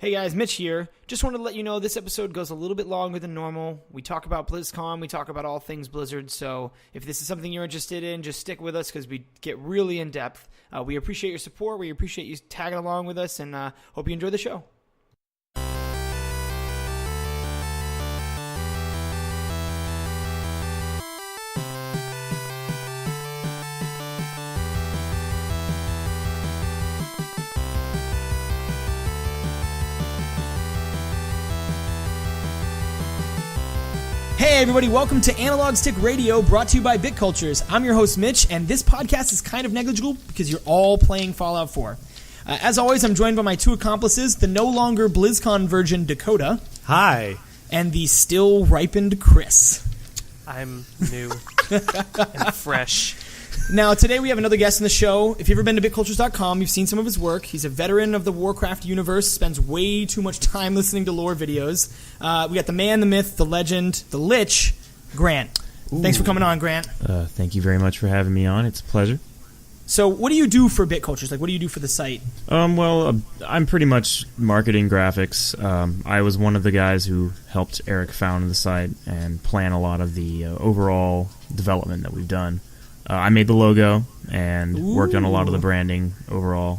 Hey guys, Mitch here. Just wanted to let you know this episode goes a little bit longer than normal. We talk about BlizzCon, we talk about all things Blizzard, so if this is something you're interested in, just stick with us because we get really in depth. We appreciate your support, we appreciate you tagging along with us, and hope you enjoy the show. Hey everybody, welcome to Analog Stick Radio, brought to you by Bitcultures. I'm your host Mitch, and this podcast is kind of negligible because you're all playing Fallout 4. As always, I'm joined by my two accomplices, the no longer BlizzCon virgin Dakota. Hi. And the still ripened Chris. I'm new and fresh. Now, today we have another guest in the show. If you've ever been to Bitcultures.com, you've seen some of his work. He's a veteran of the Warcraft universe, spends way too much time listening to lore videos. We got the man, the myth, the legend, the lich, Grant. Ooh. Thanks for coming on, Grant. Thank you very much for having me on. It's a pleasure. So, what do you do for Bitcultures? Like, what do you do for the site? I'm pretty much marketing graphics. I was one of the guys who helped Eric found the site and plan a lot of the overall development that we've done. I made the logo and worked on a lot of the branding overall.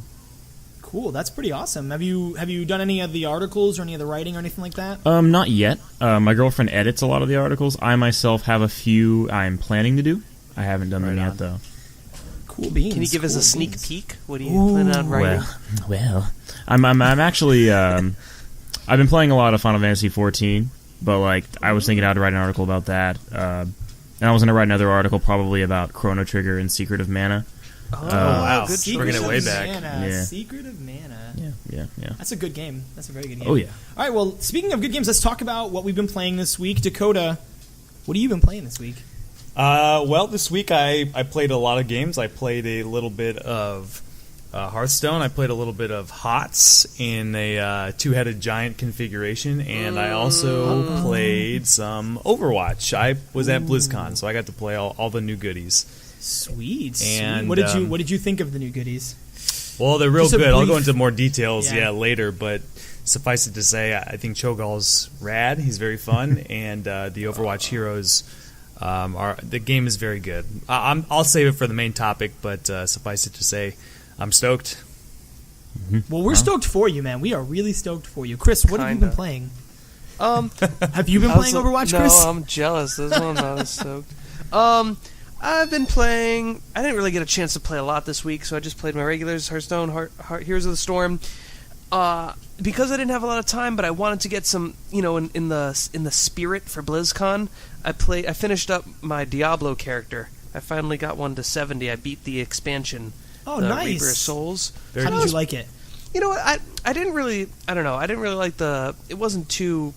Cool, that's pretty awesome. Have you done any of the articles or any of the writing or anything like that? Not yet. My girlfriend edits a lot of the articles. I myself have a few I'm planning to do. I haven't done them yet, though. Cool beans. Can you give us a sneak peek? What do you plan on writing? Well, I'm actually I've been playing a lot of Final Fantasy 14, but like I was thinking how to write an article about that. And I was going to write another article probably about Chrono Trigger and Secret of Mana. Oh, wow. Good Bringing it way back. Yeah. Secret of Mana. Yeah. That's a good game. That's a very good game. Oh, yeah. All right, well, speaking of good games, let's talk about what we've been playing this week. Dakota, what have you been playing this week? Well, this week I played a lot of games. I played a little bit of Hearthstone. I played a little bit of HOTS in a two-headed giant configuration, and I also played some Overwatch. I was at BlizzCon, so I got to play all the new goodies. Sweet. And what did you think of the new goodies? Well, they're real good. I'll go into more details later, but suffice it to say, I think Cho'Gall's rad. He's very fun, and the Overwatch heroes. The game is very good. I'll save it for the main topic, but suffice it to say, I'm stoked. Mm-hmm. Well, we're stoked for you, man. We are really stoked for you. Chris, what have you been playing? Have you been playing Overwatch, Chris? No, I'm jealous. This one I'm not as stoked. I've been playing... I didn't really get a chance to play a lot this week, so I just played my regulars, Hearthstone, Heroes of the Storm. Because I didn't have a lot of time, but I wanted to get some, in the spirit for BlizzCon, I finished up my Diablo character. I finally got one to 70. I beat the expansion. Oh, the nice. Reaper of Souls. How did you like it? You know what? I didn't really... I don't know. I didn't really like the... It wasn't too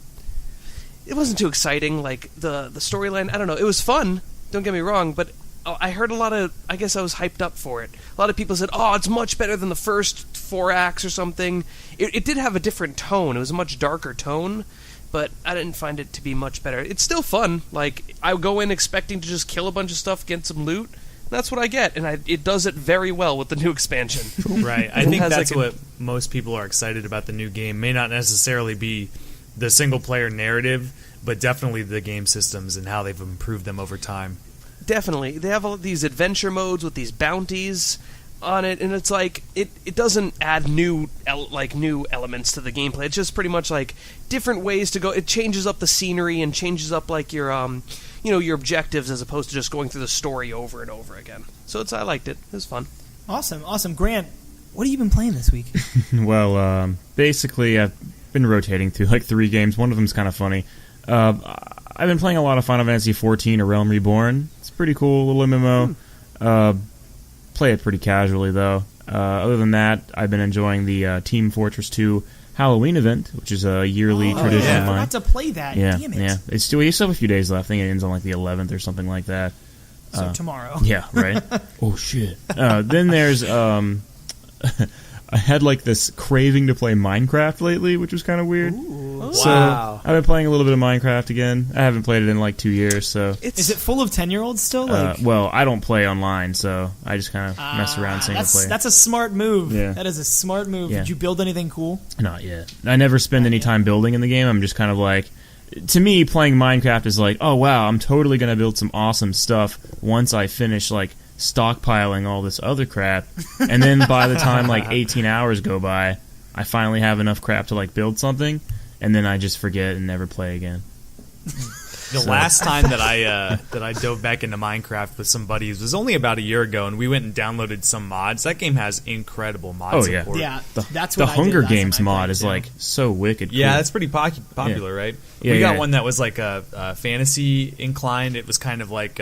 exciting, like the storyline. I don't know. It was fun. Don't get me wrong, but I heard a lot of... I guess I was hyped up for it. A lot of people said, "Oh, it's much better than the first 4 acts or something." It did have a different tone. It was a much darker tone, but I didn't find it to be much better. It's still fun. Like, I go in expecting to just kill a bunch of stuff, get some loot. That's what I get, and it does it very well with the new expansion. Right. I think that's what most people are excited about the new game. May not necessarily be the single-player narrative, but definitely the game systems and how they've improved them over time. Definitely. They have all these adventure modes with these bounties on it, and it's like it doesn't add new elements to the gameplay. It's just pretty much like different ways to go. It changes up the scenery and changes up like your your objectives as opposed to just going through the story over and over again. So I liked it. It was fun. Awesome. Grant, what have you been playing this week? Well, basically I've been rotating through like 3 games. One of them's kind of funny. I've been playing a lot of Final Fantasy 14 A Realm Reborn. It's pretty cool, little MMO. Play it pretty casually, though. Other than that, I've been enjoying the Team Fortress 2 Halloween event, which is a yearly tradition of mine. I forgot to play that. Damn it. Yeah. We still have a few days left. I think it ends on like the 11th or something like that. So tomorrow. Yeah, right. Oh, shit. Then there's... I had like this craving to play Minecraft lately, which was kind of weird. So I've been playing a little bit of Minecraft again. I haven't played it in like 2 years. So is it full of 10-year-olds still? well, I don't play online, so I just kind of mess around single player. That's a smart move. Yeah. That is a smart move. Yeah. Did you build anything cool? Not yet. I never spend any time building in the game. I'm just kind of like, to me, playing Minecraft is like, oh wow, I'm totally gonna build some awesome stuff once I finish like stockpiling all this other crap, and then by the time like 18 hours go by, I finally have enough crap to like build something, and then I just forget and never play again. The last time that I dove back into Minecraft with some buddies was only about a year ago, and we went and downloaded some mods. That game has incredible mod support. Yeah, that's the what Hunger I did Games last time I mod played, is too. like so wicked. Yeah, cool. that's pretty popular, right? Yeah, we got yeah. one that was like a fantasy inclined. It was kind of like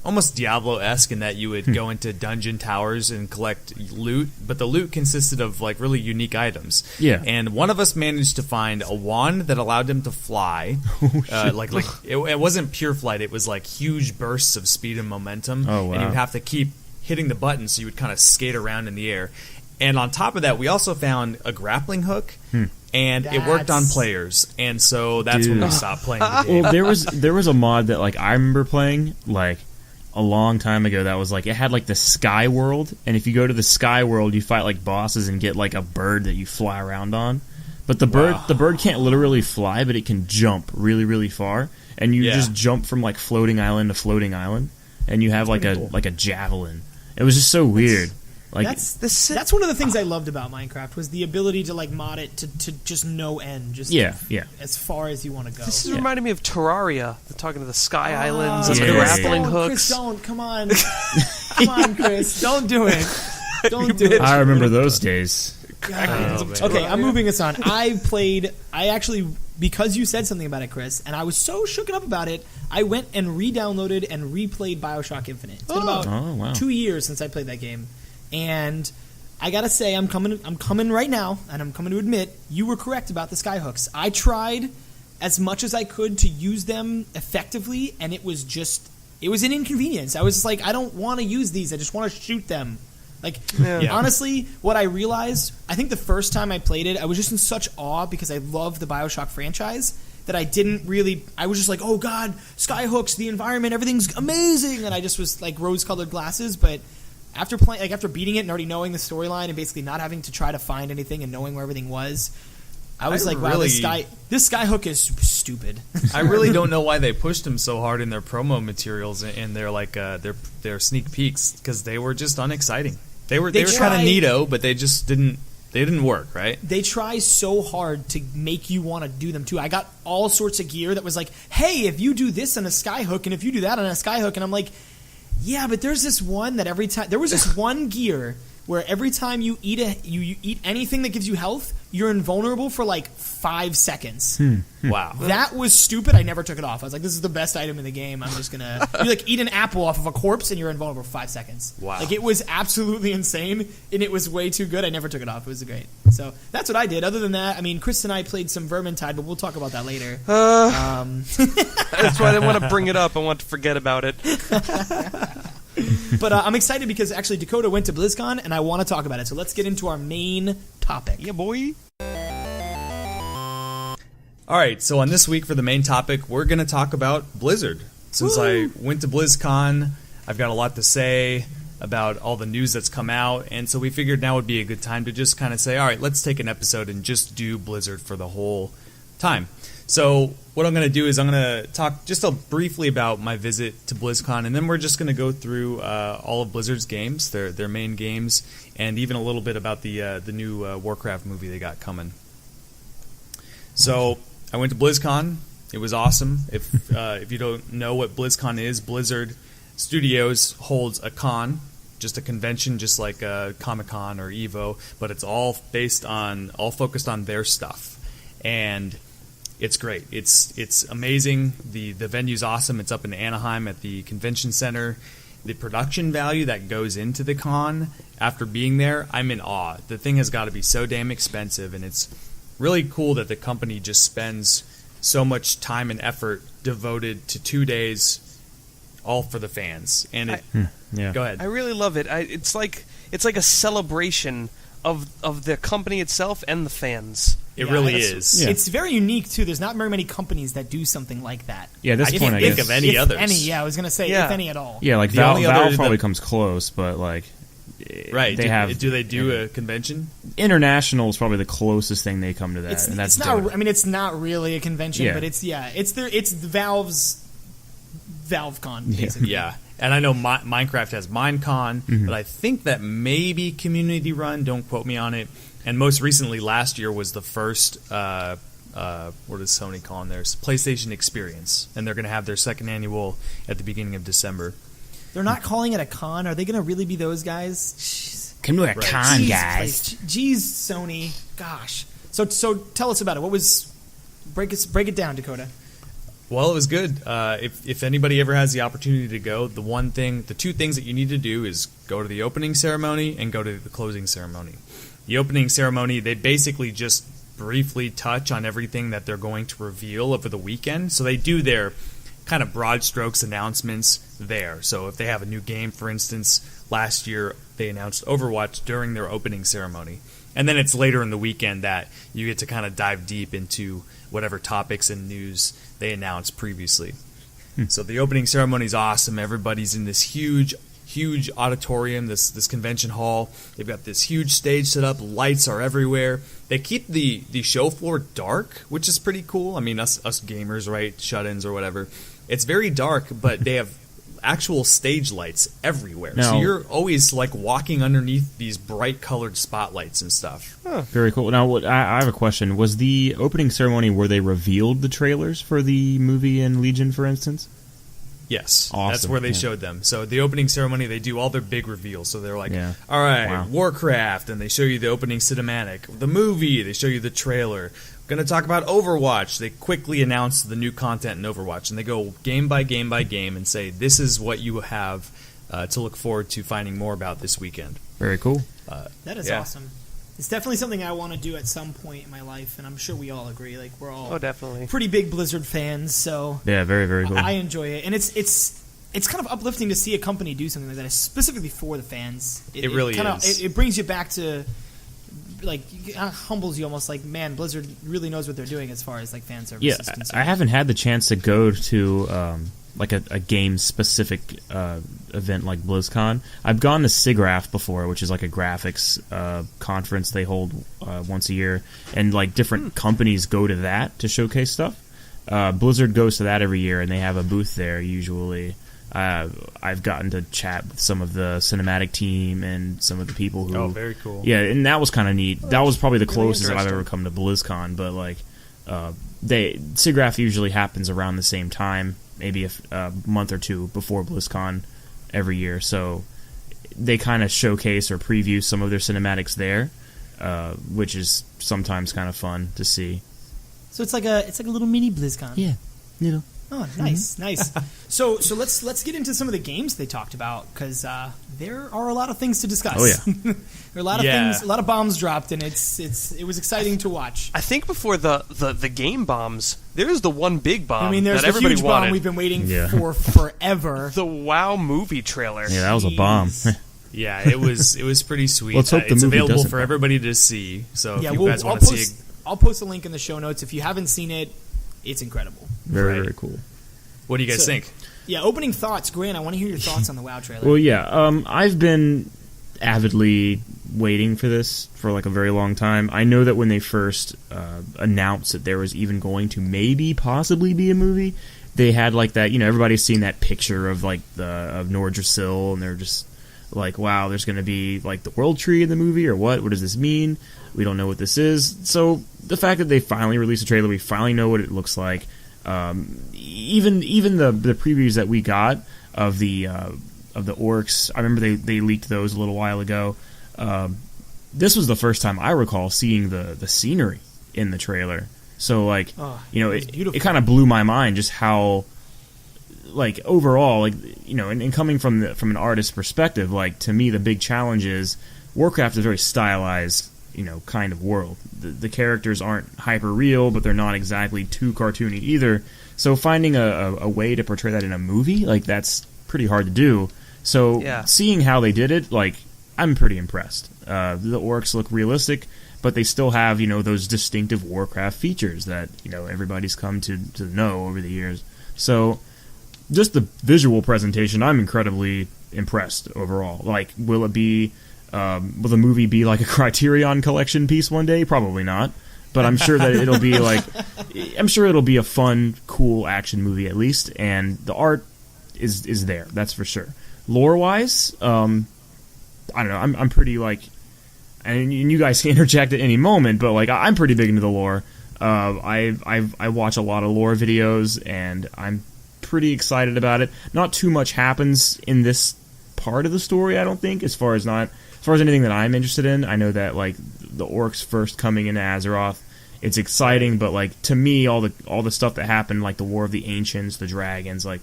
almost Diablo-esque in that you would go into dungeon towers and collect loot, but the loot consisted of like really unique items. Yeah. And one of us managed to find a wand that allowed him to fly. It wasn't pure flight. It was like huge bursts of speed and momentum. Oh, wow. And you would have to keep hitting the button so you would kind of skate around in the air. And on top of that, we also found a grappling hook, and it worked on players. And so that's when we stopped playing the game. Well, there was a mod that like I remember playing like a long time ago that was like it had like the Sky World, and if you go to the Sky World, you fight like bosses and get like a bird that you fly around on. But the bird can't literally fly, but it can jump really, really far, and you just jump from like floating island to floating island, and you have like a javelin. It was just so weird. Like that's one of the things I loved about Minecraft was the ability to like mod it to just no end, just as far as you want to go. This is reminding me of Terraria, talking to the Sky Islands and the yeah. grappling Chris, hooks. don't come on, come on, Chris, don't do it, don't do it. I remember those days. Okay, I'm moving us on. I actually, because you said something about it, Chris, and I was so shooken up about it, I went and re-downloaded and replayed BioShock Infinite. It's been about 2 years since I played that game. And I gotta say, I'm coming right now, and I'm coming to admit, you were correct about the skyhooks. I tried as much as I could to use them effectively, and it was an inconvenience. I was just like, I don't want to use these, I just want to shoot them. Like, honestly, what I realized, I think the first time I played it, I was just in such awe because I love the BioShock franchise that I was just like, oh god, skyhooks, the environment, everything's amazing, and I just was like rose-colored glasses, but after beating it and already knowing the storyline and basically not having to try to find anything and knowing where everything was, I was like, wow, this skyhook is stupid. I really don't know why they pushed him so hard in their promo materials and their sneak peeks, because they were just unexciting. They were kind of neato, but they just didn't work, right? They try so hard to make you want to do them too. I got all sorts of gear that was like, hey, if you do this on a skyhook and if you do that on a skyhook, and I'm like, yeah, but there's this one that every time there was this one gear where every time you eat you eat anything that gives you health, you're invulnerable for like 5 seconds. Wow, that was stupid. I never took it off. I was like, this is the best item in the game. I'm just gonna you like eat an apple off of a corpse and you're invulnerable for 5 seconds. Wow, like it was absolutely insane and it was way too good. I never took it off. It was great. So that's what I did. Other than that, I mean, Chris and I played some Vermintide, but we'll talk about that later. That's why I didn't want to bring it up. I want to forget about it. But I'm excited because actually Dakota went to BlizzCon and I want to talk about it. So let's get into our main topic. Yeah, boy. All right, so on this week for the main topic, we're going to talk about Blizzard. Since I went to BlizzCon, I've got a lot to say about all the news that's come out, and so we figured now would be a good time to just kind of say, all right, let's take an episode and just do Blizzard for the whole time. So what I'm going to do is I'm going to talk just briefly about my visit to BlizzCon, and then we're just going to go through all of Blizzard's games, their main games, and even a little bit about the new Warcraft movie they got coming. So I went to BlizzCon. It was awesome. If you don't know what BlizzCon is, Blizzard Studios holds a con, just a convention, just like Comic-Con or Evo, but it's all focused on their stuff, and it's great. It's amazing. The venue's awesome. It's up in Anaheim at the convention center. The production value that goes into the con after being there, I'm in awe. The thing has got to be so damn expensive, and it's really cool that the company just spends so much time and effort devoted to 2 days, all for the fans. And go ahead. I really love it. It's like a celebration of the company itself and the fans. It really is. Yeah. It's very unique too. There's not very many companies that do something like that. Yeah, at this I point, can't I think guess. of any If others. Any, yeah, I was gonna say Yeah. if any at all. Yeah, like The only Valve other probably that- comes close, but like, Right. They do they do a convention? International is probably the closest thing they come to that, and that's it's not. Dota. I mean, it's not really a convention, Yeah. but it's the Valve's ValveCon basically. Yeah. And I know Minecraft has Minecon, but I think that may be community run. Don't quote me on it. And most recently, last year was the first. What is Sony calling theirs? PlayStation Experience, and they're going to have their second annual at the beginning of December. They're not calling it a con. Are they going to really be those guys? Jeez. Come to a con, Jeez, guys. Jeez, Sony. Gosh. So tell us about it. What was break it down, Dakota. Well, it was good. If anybody ever has the opportunity to go, the two things that you need to do is go to the opening ceremony and go to the closing ceremony. The opening ceremony, they basically just briefly touch on everything that they're going to reveal over the weekend. So they do their kind of broad strokes announcements there. So if they have a new game, for instance, last year they announced Overwatch during their opening ceremony. And then it's later in the weekend that you get to kind of dive deep into whatever topics and news they announced previously. So the opening ceremony is awesome. Everybody's in this huge auditorium, this convention hall. They've got this huge stage set up. Lights are everywhere. They keep the show floor dark, which is pretty cool. I mean, us gamers, right? Shut-ins or whatever. It's very dark, but they have actual stage lights everywhere. Now, so you're always like walking underneath these bright colored spotlights and stuff. Very cool. Now, I have a question. Was the opening ceremony where they revealed the trailers for the movie and Legion, for instance? Yes, Awesome. that's where they Yeah. showed them. So the opening ceremony, they do all their big reveals. So they're like, Yeah. all right, Wow. Warcraft, and they show you the opening cinematic. The movie, they show you the trailer. Going to talk about Overwatch. They quickly announce the new content in Overwatch, and they go game by game by game and say, this is what you have to look forward to finding more about this weekend. Very cool. That is Yeah. awesome. It's definitely something I want to do at some point in my life, and I'm sure we all agree. Like we're all Oh, definitely. pretty big Blizzard fans, so Yeah, very, very cool. I enjoy it, and it's kind of uplifting to see a company do something like that, specifically for the fans. It really kinda, is. It brings you back to, like, it humbles you almost. Like, man, Blizzard really knows what they're doing as far as like fan service Yeah, is concerned. I haven't had the chance to go to like a game-specific event like BlizzCon. I've gone to SIGGRAPH before, which is like a graphics conference they hold once a year, and like different companies go to that to showcase stuff. Blizzard goes to that every year, and they have a booth there usually. I've gotten to chat with some of the cinematic team and some of the people who. Oh, very cool. Yeah, and that was kind of neat. That was probably the closest I've interesting. ever come to BlizzCon, but like, SIGGRAPH usually happens around the same time, maybe a month or two before BlizzCon every year. So they kind of showcase or preview some of their cinematics there, which is sometimes kind of fun to see. So it's like a little mini BlizzCon. Yeah, you know. Oh, nice, nice. So let's get into some of the games they talked about, because there are a lot of things to discuss. Oh, yeah. There are a lot of things, a lot of bombs dropped, and it was exciting to watch. I think before the game bombs, there's the one big bomb I mean, there's that the everybody huge wanted. bomb we've been waiting Yeah. for forever. The WoW movie trailer. Yeah, that was a bomb. Jeez. Yeah, it was pretty sweet. Let's hope the it's movie available doesn't for bomb. everybody to see. So if Yeah, you guys I'll want to see it, I'll post a link in the show notes. If you haven't seen it, it's incredible. Very, Right. very cool. what do you guys So- think? Yeah, opening thoughts, Grant. I want to hear your thoughts on the WoW trailer. Well, yeah, I've been avidly waiting for this for like a very long time. I know that when they first announced that there was even going to possibly be a movie, they had like that, everybody's seen that picture of like of Nordrassil, and they're just like, wow, there's going to be like the World Tree in the movie, or what does this mean? We don't know what this is. So the fact that they finally released a trailer, we finally know what it looks like. Even the previews that we got of the orcs, I remember they leaked those a little while ago. This was the first time I recall seeing the scenery in the trailer. So like, was beautiful. it kind of blew my mind just how, like, overall, like, and coming from an artist's perspective, like, to me the big challenge is Warcraft is a very stylized, kind of world. The characters aren't hyper real, but they're not exactly too cartoony either. So finding a way to portray that in a movie, like, that's pretty hard to do. So Yeah. seeing how they did it, like, I'm pretty impressed. The orcs look realistic. but they still have, those distinctive Warcraft features that, everybody's come to know over the years. So, just the visual presentation, I'm incredibly impressed overall. Like, will the movie be like a Criterion Collection piece one day? Probably not. But I'm sure that it'll be a fun, cool action movie at least, and the art is there, that's for sure. Lore-wise, I don't know, I'm pretty, like, and you guys can interject at any moment, but, like, I'm pretty big into the lore. I watch a lot of lore videos, and I'm pretty excited about it. Not too much happens in this part of the story, I don't think, as far as anything that I'm interested in. I know that, like, the orcs first coming into Azeroth, it's exciting, but, like, to me, all the stuff that happened, like the War of the Ancients, the dragons, like,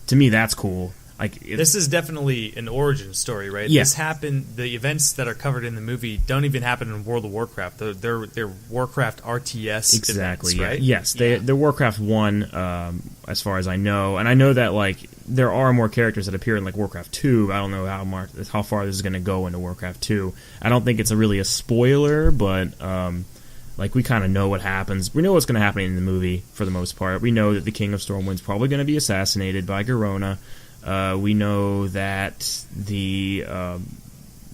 to me, that's cool. Like, this is definitely an origin story, right? Yeah. This happened. The events that are covered in the movie don't even happen in World of Warcraft. They're Warcraft RTS exactly, events, right? Yes, they're Warcraft 1, as far as I know, and I know that, like, there are more characters that appear in, like, Warcraft 2. I don't know how far this is going to go into Warcraft 2. I don't think it's really a spoiler, but like, we kind of know what happens. We know what's going to happen in the movie for the most part. We know that the King of Stormwind's probably going to be assassinated by Garona. We know that the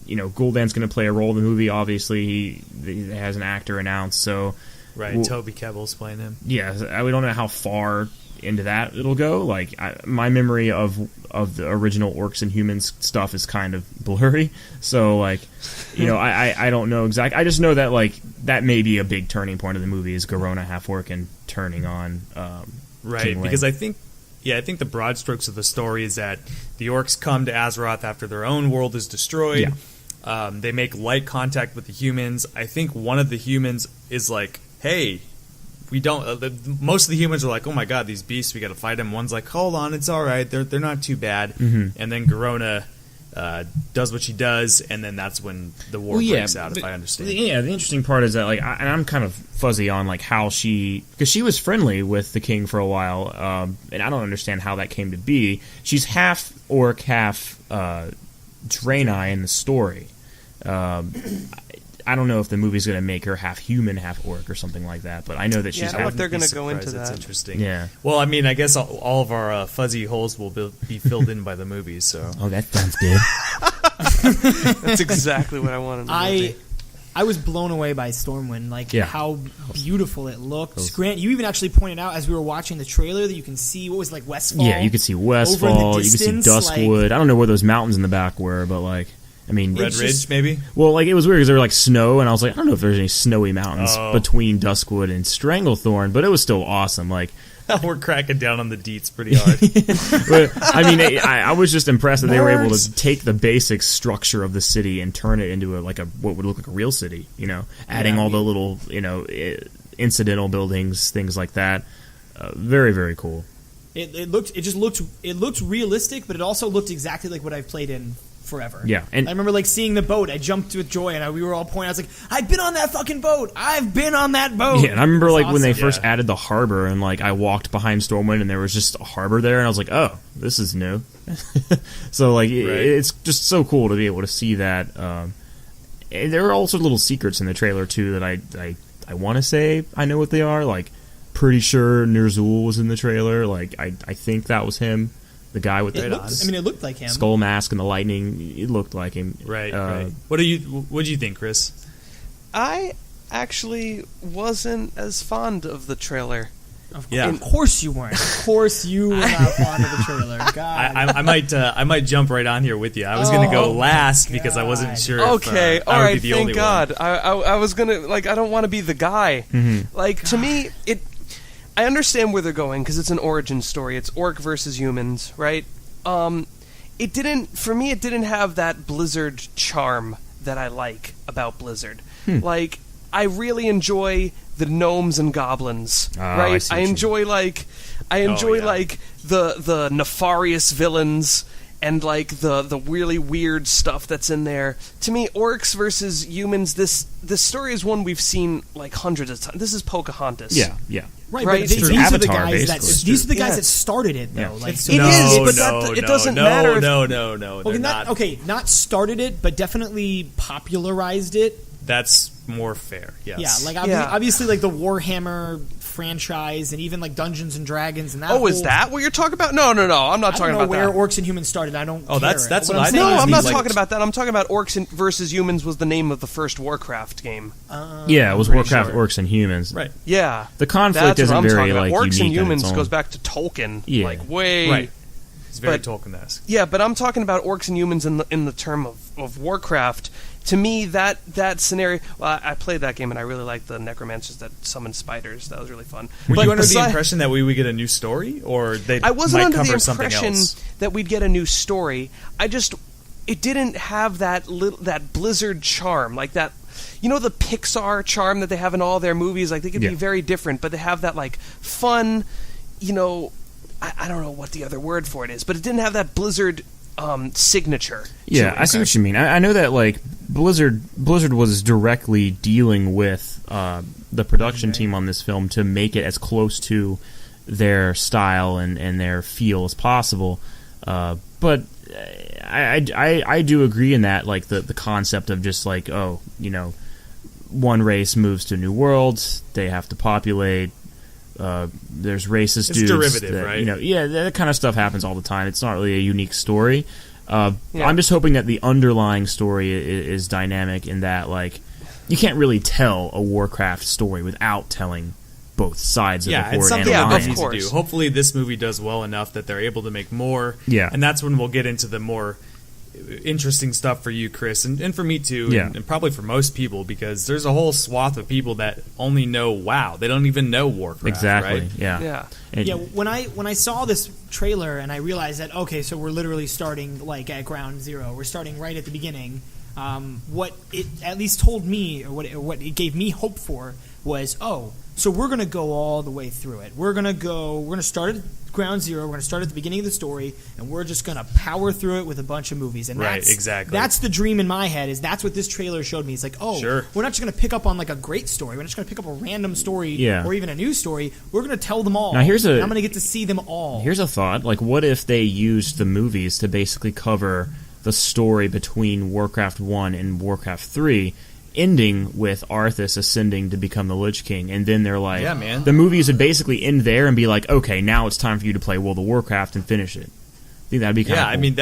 Gul'dan's going to play a role in the movie. Obviously, he has an actor announced. So, right, Toby Kebbell's playing him. Yeah, we don't know how far into that it'll go. Like, my memory of the original Orcs and Humans stuff is kind of blurry. So, like, I don't know exactly. I just know that, like, that may be a big turning point of the movie is Garona half orc and turning on right, King because Ling. I think the broad strokes of the story is that the orcs come to Azeroth after their own world is destroyed. Yeah. They make light contact with the humans. I think one of the humans is like, hey, we don't... most of the humans are like, oh my god, these beasts, we gotta fight them. One's like, hold on, it's alright, they're not too bad. Mm-hmm. And then Garona does what she does, and then that's when the war breaks out, if I understand. Yeah, the interesting part is that, like, I'm kind of fuzzy on, like, how because she was friendly with the king for a while, and I don't understand how that came to be. She's half orc, half Draenei in the story. I don't know if the movie's going to make her half human, half orc, or something like that, but I know that she's I half... they're going to go into that. That's interesting. Yeah. Well, I mean, I guess all of our fuzzy holes will be filled in by the movie, so... Oh, that sounds good. That's exactly what I wanted to do. I was blown away by Stormwind, like how beautiful it looked. Grant, you even actually pointed out as we were watching the trailer that you can see, what was it, like, Westfall? Yeah, you could see Westfall, you could see Duskwood. Like, I don't know where those mountains in the back were, but, like... I mean, Red Ridge, maybe? Well, like, it was weird because they were like snow, and I was like, I don't know if there's any snowy mountains between Duskwood and Stranglethorn, but it was still awesome. Like, we're cracking down on the deets pretty hard. But, I mean, I was just impressed that they were able to take the basic structure of the city and turn it into what would look like a real city. Adding all the little incidental buildings, things like that. Very, very cool. It looked realistic, but it also looked exactly like what I've played in forever. Yeah, and I remember, like, seeing the boat. I jumped with joy, and we were all pointing. I was like, "I've been on that fucking boat. I've been on that boat." Yeah, and I remember, like, awesome. when they first added the harbor, and, like, I walked behind Stormwind, and there was just a harbor there, and I was like, "Oh, this is new." So, like, it's just so cool to be able to see that. And there are also little secrets in the trailer too that I want to say I know what they are. Like, pretty sure Ner'zhul was in the trailer. Like, I think that was him. The guy with it looked like him. Skull mask and the lightning. It looked like him. Right. What do you think, Chris? I actually wasn't as fond of the trailer. Of course you weren't. Of course you were not fond of the trailer. God. I might jump right on here with you. I was going to go last because I wasn't sure. Okay, if, all I would right. be the Thank only God. one. I was gonna I don't want to be the guy. Mm-hmm. Like, to me, I understand where they're going because it's an origin story. It's orc versus humans, right? It didn't have that Blizzard charm that I like about Blizzard. Like, I really enjoy the gnomes and goblins, right? I enjoy like the nefarious villains and, like, the really weird stuff that's in there. To me, orcs versus humans, this story is one we've seen, like, hundreds of times. This is Pocahontas. Yeah. Right, Right, but it's these true. are the Avatar, guys basically. that started it, though. Yeah. Like, It is, but it doesn't matter. No. Okay, not started it, but definitely popularized it. that's more fair. Yes. Yeah, like Yeah. obviously like the Warhammer franchise and even like Dungeons and Dragons and that. Oh, is that what you're talking about? No. I'm not I don't talking know about where that. orcs and humans started. I don't. Oh, care. that's what I saying No, think is I'm he's not like- talking about that. I'm talking about Orcs versus Humans was the name of the first Warcraft game. Yeah, it was pretty Warcraft, sure. Orcs, and Humans. Right. Yeah. The conflict That's isn't what I'm very talking about. like Orcs and unique on Humans its own. goes back to Tolkien. Yeah. Like way Right. It's very But- Tolkien-esque. Yeah, but I'm talking about Orcs and Humans in the term of Warcraft. To me, that scenario. Well, I played that game and I really liked the necromancers that summoned spiders. That was really fun. Were But you under the besi- impression that we would get a new story, or they I wasn't might under cover the something impression else? that we'd get a new story. It didn't have that Blizzard charm, like that. You know, the Pixar charm that they have in all their movies. Like they could Yeah. be very different, but they have that like fun. You know, I don't know what the other word for it is, but it didn't have that Blizzard signature. to Yeah, it. I see what you mean. I know that like Blizzard was directly dealing with the production team on this film to make it as close to their style and their feel as possible. But I do agree in that, like the concept of just like, oh, you know, one race moves to a new world, they have to populate. There's racist It's dudes. derivative, that, right? You know, yeah, that kind of stuff happens all the time. It's not really a unique story. Yeah. I'm just hoping that the underlying story is dynamic in that, like, you can't really tell a Warcraft story without telling both sides of Yeah, the it's horde something and Yeah, that line. they need to course. do. Hopefully, this movie does well enough that they're able to make more. Yeah. and that's when we'll get into the more interesting stuff for you, Chris, and for me too, Yeah. and probably for most people, because there's a whole swath of people that only know WoW. They don't even know Warcraft. Exactly. Right? Yeah. Yeah. And- Yeah, when I saw this trailer and I realized that okay, so we're literally starting like at ground zero. We're starting right at the beginning. What it at least told me, or what it gave me hope for, was so we're gonna go all the way through it. We're gonna start at ground zero. We're gonna start at the beginning of the story, and we're just gonna power through it with a bunch of movies. And Right, that's, exactly. That's the dream in my head. Is that's what this trailer showed me. It's like, Sure. we're not just gonna pick up on like a great story. We're not just gonna pick up a random story, Yeah. or even a new story. We're gonna tell them all. Now, here's a- and I'm gonna get to see them all. Here's a thought. Like, what if they used the movies to basically cover the story between Warcraft 1 and Warcraft 3, ending with Arthas ascending to become the Lich King, and then they're like, Yeah, man. the movies would basically end there and be like, okay, now it's time for you to play World of Warcraft and finish it. I think that'd be kind of Yeah, cool. I mean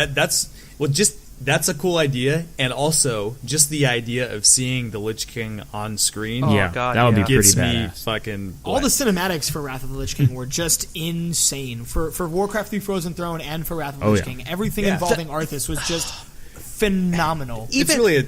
that's a cool idea, and also just the idea of seeing the Lich King on screen Oh, yeah, God, that would yeah. be pretty gets me badass. fucking All the wet. cinematics for Wrath of the Lich King were just insane. For Warcraft 3 Frozen Throne and for Wrath of the Lich yeah. King, everything Yeah. involving Arthas was just phenomenal. It's really a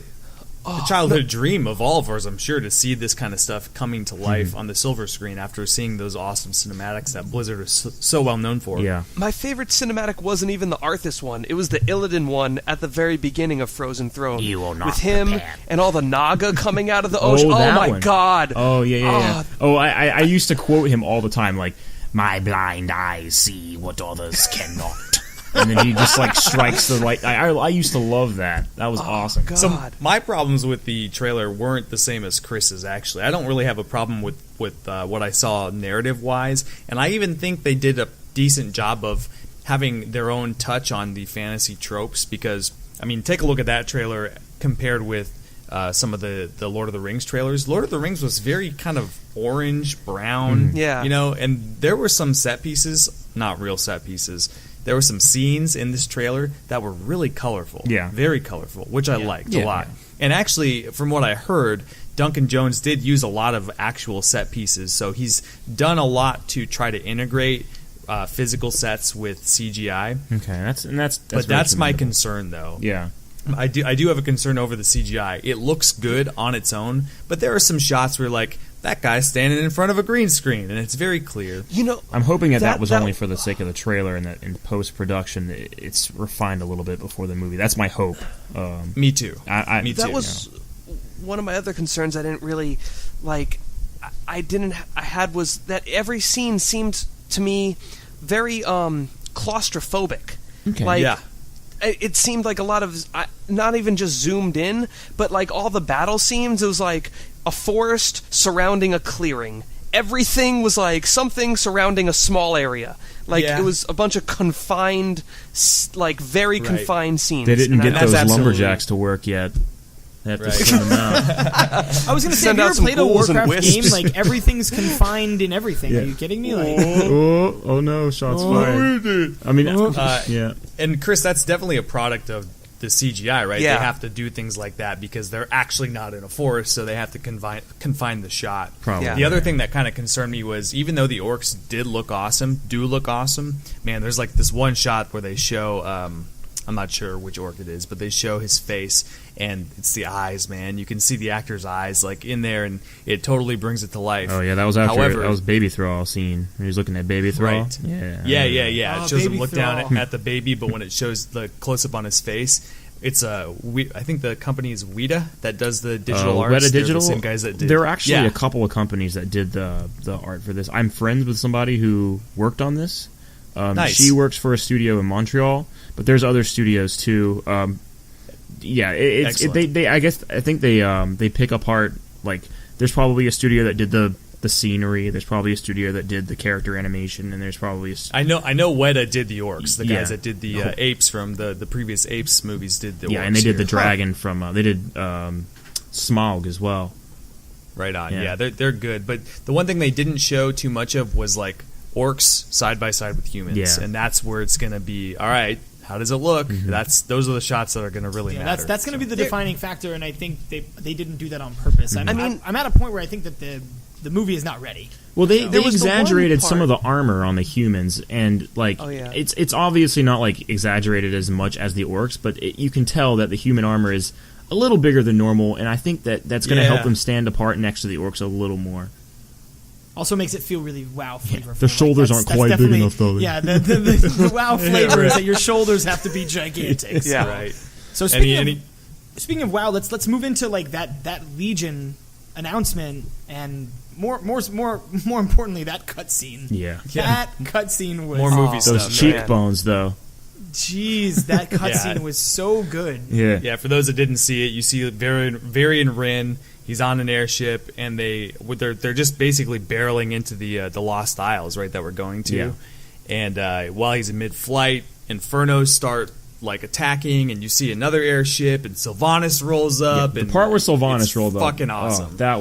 childhood dream of all of ours, I'm sure, to see this kind of stuff coming to life on the silver screen after seeing those awesome cinematics that Blizzard is so well known for. Yeah. My favorite cinematic wasn't even the Arthas one. It was the Illidan one at the very beginning of Frozen Throne. You will not with him prepare. and all the Naga coming out of the ocean. Oh, that my one. God. Oh, yeah. Ah. Oh, I used to quote him all the time, like, my blind eyes see what others cannot. And then he just, like, strikes the light. I used to love that. That was awesome. God. So my problems with the trailer weren't the same as Chris's. Actually, I don't really have a problem with what I saw narrative wise, and I even think they did a decent job of having their own touch on the fantasy tropes. Because I mean, take a look at that trailer compared with some of the Lord of the Rings trailers. Lord of the Rings was very kind of orange, brown, Yeah. you know, and there were some set pieces, not real set pieces. There were some scenes in this trailer that were really colorful. Yeah. Very colorful, which I liked Yeah, a lot. yeah. And actually, from what I heard, Duncan Jones did use a lot of actual set pieces. So he's done a lot to try to integrate physical sets with CGI. Okay, that's But that's really my commendable. concern, though. Yeah. I do have a concern over the CGI. It looks good on its own, but there are some shots where, like, that guy's standing in front of a green screen, and it's very clear. You know, I'm hoping that That- was that- only for the sake of the trailer, and that in post-production it's refined a little bit before the movie. That's my hope. Me too. Me that too. was one of my other concerns. I didn't really like. I had was that every scene seemed to me very claustrophobic. Okay. Like, Yeah. it seemed like a lot of not even just zoomed in, but like all the battle scenes, it was like a forest surrounding a clearing. Everything was like something surrounding a small area. Like Yeah. it was a bunch of confined, like very Right. confined scenes. They didn't And get I- those that's absolutely- lumberjacks to work yet. They have to Right. send them out. I was going to say, Send have you out ever some played a ghouls and Warcraft game? wisps. Like, everything's confined in everything. Yeah. Are you kidding me? Like, Oh no, shots fired. I mean, yeah. And Chris, that's definitely a product of the CGI, right? Yeah. They have to do things like that because they're actually not in a forest, so they have to confine the shot. Probably. Yeah. The other thing that kind of concerned me was, even though the orcs do look awesome, man, there's like this one shot where they show, I'm not sure which orc it is, but they show his face, and it's the eyes, man. You can see the actor's eyes like in there, and it totally brings it to life. Oh yeah, that was after However, that was Baby Thrall scene. He was looking at Baby Thrall. Right. Yeah. Yeah. Oh, It shows him Baby look Thrall. down at the baby, but when it shows the close up on his face, it's I think the company is Weta that does the digital art. Weta Digital. The same guys that did. There were actually Yeah. a couple of companies that did the art for this. I'm friends with somebody who worked on this. Nice. She works for a studio in Montreal, but there's other studios too. Yeah, Excellent. I think they pick apart, like, there's probably a studio that did the scenery, there's probably a studio that did the character animation, and there's probably a I know Weta did the orcs. The Yeah. guys that did the apes from the previous apes movies did the orcs. and they did the here. dragon from they did Smaug as well. Right on. Yeah. Yeah, they're good. But the one thing they didn't show too much of was like orcs side by side with humans, Yeah. and that's where it's going to be. All right, how does it look? Those are the shots that are going to really matter. that's going to be the defining factor, and I think they didn't do that on purpose. I'm at a point where I think that the movie is not ready. Well, they There was the one exaggerated some of part- the armor on the humans, and like Oh, yeah. it's obviously not like exaggerated as much as the orcs, but you can tell that the human armor is a little bigger than normal, and I think that's going to help Yeah. them stand apart next to the orcs a little more. Also makes it feel really WoW flavorful. The shoulders aren't quite big definitely- enough, though. Yeah, the WoW flavor is that your shoulders have to be gigantic. So. Yeah. right. So speaking of WoW, let's move into like that Legion announcement, and more importantly, that cutscene. Yeah, That cutscene was More movie those stuff. cheekbones, though. Jeez, that cutscene was so good. Yeah, Yeah, for those that didn't see it, you see Varian Wrynn. He's on an airship, and they're just basically barreling into the Lost Isles, right? That we're going to, Yeah. and while he's in mid-flight, Infernos start like attacking, and you see another airship, and Sylvanas rolls up. the and part where Sylvanas it's rolled up, fucking awesome. Oh, that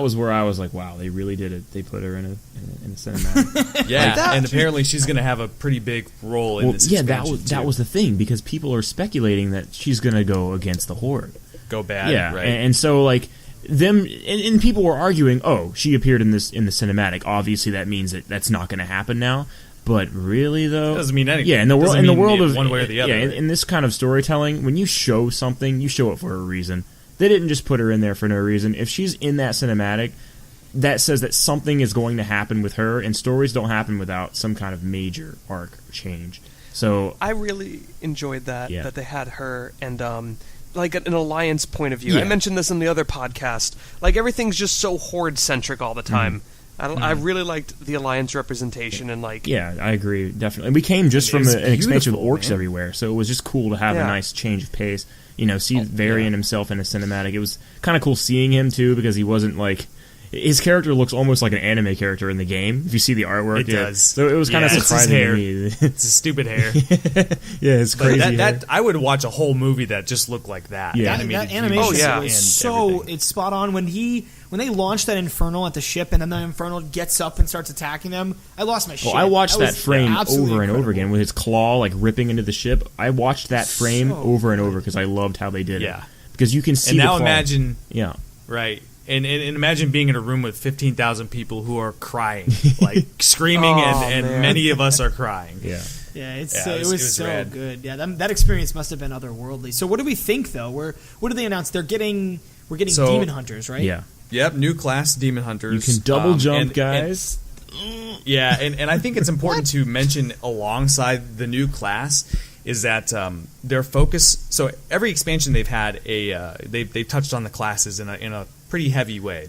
was where I was like, wow, they really did it. They put her in a cinematic. Yeah, that- and apparently she's going to have a pretty big role in Well, this. yeah, expansion, that too. was the thing, because people are speculating that she's going to go against the Horde. Go bad. Yeah, right. and so like them and people were arguing, oh, she appeared in the cinematic. Obviously, that means that's not going to happen now. But really, though, Doesn't mean anything. Yeah, in the Doesn't world mean of one way or the other, Yeah, right? in this kind of storytelling, when you show something, you show it for a reason. They didn't just put her in there for no reason. If she's in that cinematic, that says that something is going to happen with her, and stories don't happen without some kind of major arc change. So I really enjoyed that Yeah. that they had her and like an alliance point of view. Yeah. I mentioned this in the other podcast. Like everything's just so horde centric all the time. I really liked the alliance representation and like yeah, I agree, definitely. And we came just from It's an expansion with beautiful, orcs man. everywhere, so it was just cool to have a Yeah. nice change of pace. You know, see Varian himself in a cinematic. It was kind of cool seeing him too, because he wasn't like his character looks almost like an anime character in the game. If you see the artwork, It does. So it was kind of Yeah, it's his surprising hair. to me. It's a stupid hair. Yeah, it's But crazy. that I would watch a whole movie that just looked like that. Yeah. That Animated animation views yeah. was and so everything. it's spot on. When they launched that Infernal at the ship, and then the Infernal gets up and starts attacking them, I lost my shit. Well, I watched that was frame absolutely over and over incredible. again with his claw like ripping into the ship. I watched that frame So over and over because I loved how they did Yeah. it. Because you can see. And the now claw. imagine, Yeah. right? And imagine being in a room with 15,000 people who are crying, like screaming, Oh, and man. many of us are crying. Yeah. Yeah, Yeah, it was so rad. good. Yeah, that experience must have been otherworldly. So, what do we think though? What did they announce? We're getting So- demon hunters, right? Yeah. Yep, new class demon hunters. You can double jump, and- guys. Yeah, and I think it's important to mention alongside the new class is that their focus. So every expansion they've had they've touched on the classes in a pretty heavy way.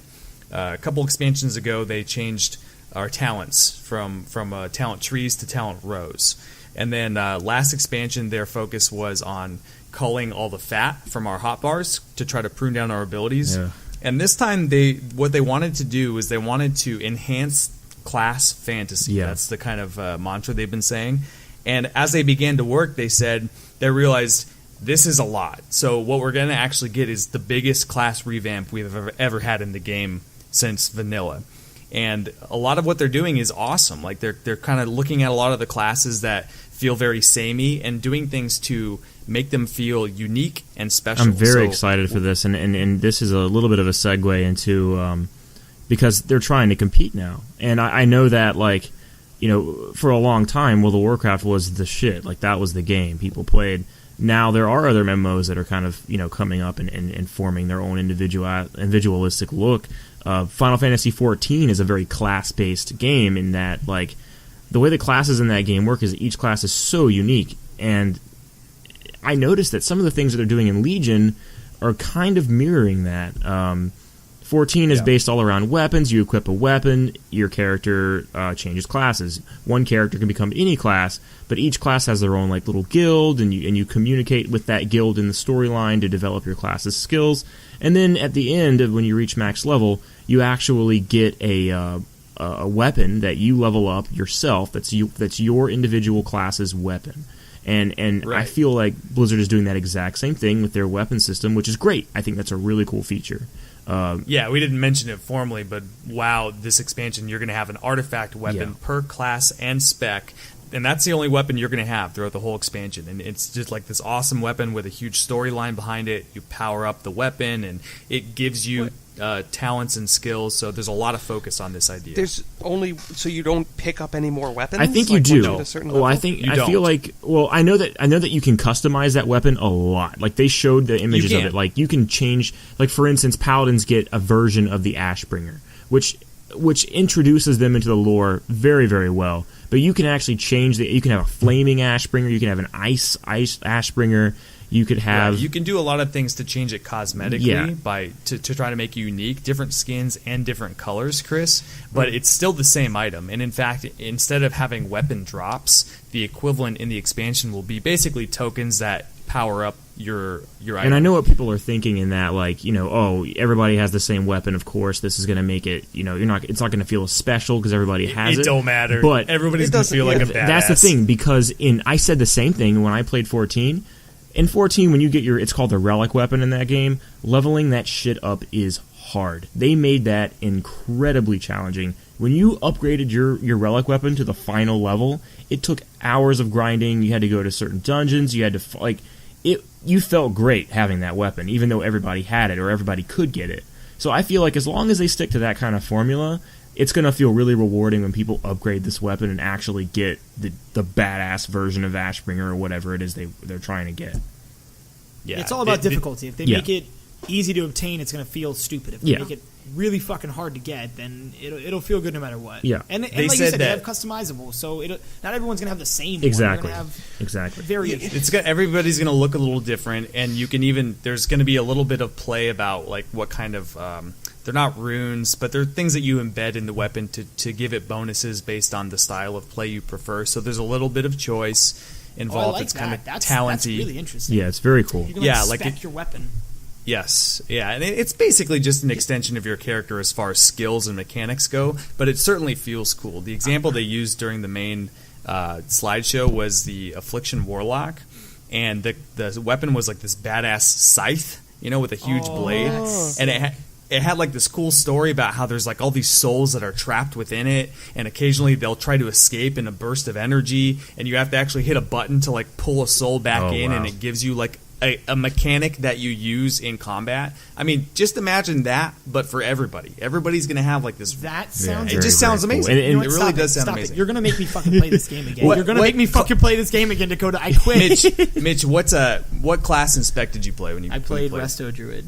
A couple expansions ago, they changed our talents from talent trees to talent rows, and then last expansion their focus was on culling all the fat from our hotbars to try to prune down our abilities. Yeah. And this time what they wanted to do is they wanted to enhance class fantasy. Yeah. That's the kind of mantra they've been saying. And as they began to work, they realized this is a lot. So what we're going to actually get is the biggest class revamp we've ever had in the game since vanilla. And a lot of what they're doing is awesome. Like they're kind of looking at a lot of the classes that feel very samey and doing things to make them feel unique and special. I'm very excited for this, and this is a little bit of a segue into because they're trying to compete now. And I know that, like, you know, for a long time, World of Warcraft was the shit. Like, that was the game people played. Now there are other MMOs that are kind of, you know, coming up and forming their own individualistic look. Final Fantasy XIV is a very class-based game in that, like, the way the classes in that game work is each class is so unique. And I noticed that some of the things that they're doing in Legion are kind of mirroring that. 14 is based all around weapons. You equip a weapon, your character changes classes. One character can become any class, but each class has their own, like, little guild, and you communicate with that guild in the storyline to develop your class's skills. And then at the end, when you reach max level, you actually get a weapon that you level up yourself. That's your individual class's weapon. And right. I feel like Blizzard is doing that exact same thing with their weapon system, which is great. I think that's a really cool feature. Yeah, we didn't mention it formally, but wow, this expansion, you're going to have an artifact weapon per class and spec, and that's the only weapon you're going to have throughout the whole expansion. And it's just like this awesome weapon with a huge storyline behind it. You power up the weapon, and it gives you talents and skills, so there's a lot of focus on this idea. There's only so you don't pick up any more weapons? I think like you do. Well, I feel like I know that you can customize that weapon a lot. Like, they showed the images of it. Like, you can change, like, for instance, paladins get a version of the Ashbringer, which introduces them into the lore very, very well. But you can actually change you can have a flaming Ashbringer, you can have an ice Ashbringer. You could have... you can do a lot of things to change it cosmetically to try to make you unique, different skins and different colors, Chris, but it's still the same item. And in fact, instead of having weapon drops, the equivalent in the expansion will be basically tokens that power up your item. And I know what people are thinking in that, like, you know, oh, everybody has the same weapon, of course, this is going to make it, you know, it's not going to feel special because everybody has it. It don't matter. But everybody's going to feel like a badass. That's the thing, because I said the same thing when I played 14. In 14, when you get it's called the relic weapon in that game, leveling that shit up is hard. They made that incredibly challenging. When you upgraded your relic weapon to the final level, it took hours of grinding. You had to go to certain dungeons. You had to, you felt great having that weapon, even though everybody had it or everybody could get it. So I feel like as long as they stick to that kind of formula, it's going to feel really rewarding when people upgrade this weapon and actually get the badass version of Ashbringer or whatever it is they're trying to get. Yeah, it's all about difficulty. If they make it easy to obtain, it's going to feel stupid. If they make it really fucking hard to get, then it'll feel good no matter what. Yeah. And like you said, they have customizable, so not everyone's going to have the same exactly. one. Exactly. Variations. Everybody's going to look a little different, and you can there's going to be a little bit of play about, like, what kind of... they're not runes, but they're things that you embed in the weapon to give it bonuses based on the style of play you prefer. So there's a little bit of choice involved. Like it's kind of that's talenty. That's really interesting. Yeah, it's very cool. You can spec your weapon. Yes, yeah, and it's basically just an extension of your character as far as skills and mechanics go, but it certainly feels cool. The example they used during the main slideshow was the Affliction Warlock, and the weapon was like this badass scythe, you know, with a huge blade, and it had like this cool story about how there's like all these souls that are trapped within it, and occasionally they'll try to escape in a burst of energy, and you have to actually hit a button to like pull a soul back in, and it gives you like a mechanic that you use in combat. I mean, just imagine that, but for everybody. Everybody's going to have like this. That sounds. It just sounds amazing. Cool. And it really does sound amazing. You're going to make me fucking play this game again. You're going to make me fucking play this game again, Dakota. I quit. Mitch, what class and spec did you play when you? I played Resto Druid.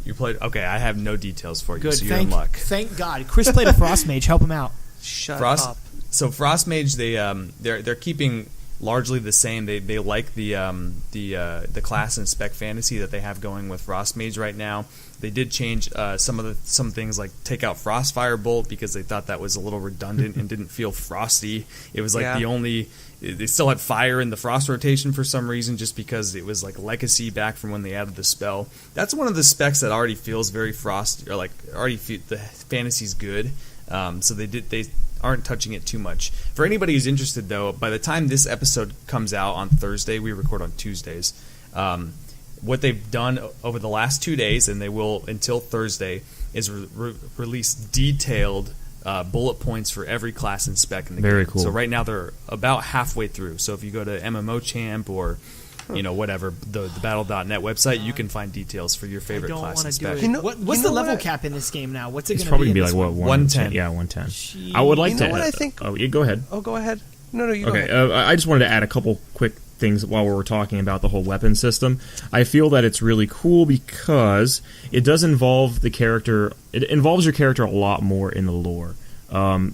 You played. Okay, I have no details for you. Good. So you're in luck. Thank God. Chris played a Frost Mage. Help him out. Shut up. So Frost Mage, they're keeping largely the same. They like the class and spec fantasy that they have going with Frost Mage right now. They did change some things, like take out Frostfire Bolt because they thought that was a little redundant and didn't feel frosty. It was like they still had fire in the frost rotation for some reason, just because it was like legacy back from when they added the spell. That's one of the specs that already feels very frost, or like the fantasy's good. So they aren't touching it too much. For anybody who's interested, though, by the time this episode comes out on Thursday, we record on Tuesdays, What they've done over the last 2 days, and they will until Thursday, is release detailed bullet points for every class and spec in the game. Very cool. So right now they're about halfway through. So if you go to MMO Champ or whatever, the battle.net website, you can find details for your favorite class and spec. What's the level cap in this game now? What's it It's going probably to be? gonna be like what 110. Yeah, 110. Jeez. I would like You to. know what I think? Oh, yeah, go ahead. Oh, go ahead. No, you go Okay, ahead. I just wanted to add a couple quick things while we were talking about the whole weapon system. I feel that it's really cool because it does involve the character. It involves your character a lot more in the lore,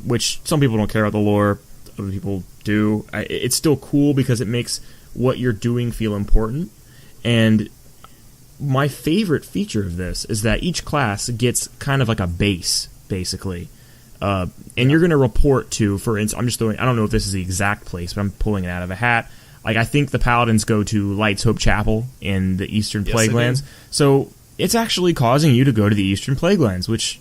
which some people don't care about the lore. Other people do. It's still cool because it makes what you're doing feel important. And my favorite feature of this is that each class gets kind of like a base, basically. And you're going to report to, for instance, I don't know if this is the exact place, but I'm pulling it out of a hat. Like, I think the Paladins go to Light's Hope Chapel in the Eastern Plaguelands. So it's actually causing you to go to the Eastern Plaguelands, which,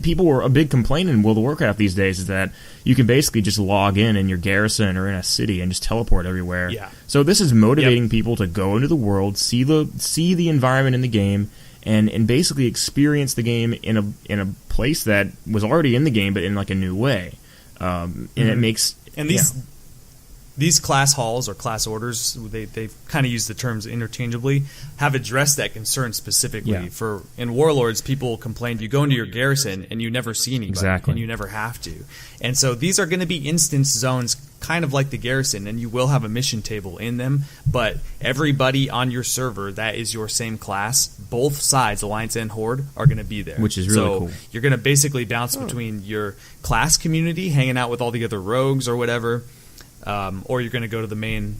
people were a big complaint in World of Warcraft these days is that you can basically just log in your garrison or in a city and just teleport everywhere. Yeah. So this is motivating people to go into the world, see the environment in the game, and basically experience the game in a place that was already in the game, but in like a new way. And it makes These class halls or class orders, they kind of use the terms interchangeably, have addressed that concern specifically. Yeah. For in Warlords, people complained you go into your garrison and you never see anybody, Exactly. and you never have to. And so these are going to be instance zones, kind of like the garrison, and you will have a mission table in them. But everybody on your server that is your same class, both sides, Alliance and Horde, are going to be there, Which is really so cool. You're going to basically bounce between your class community, hanging out with all the other rogues or whatever. Or you're going to go to the main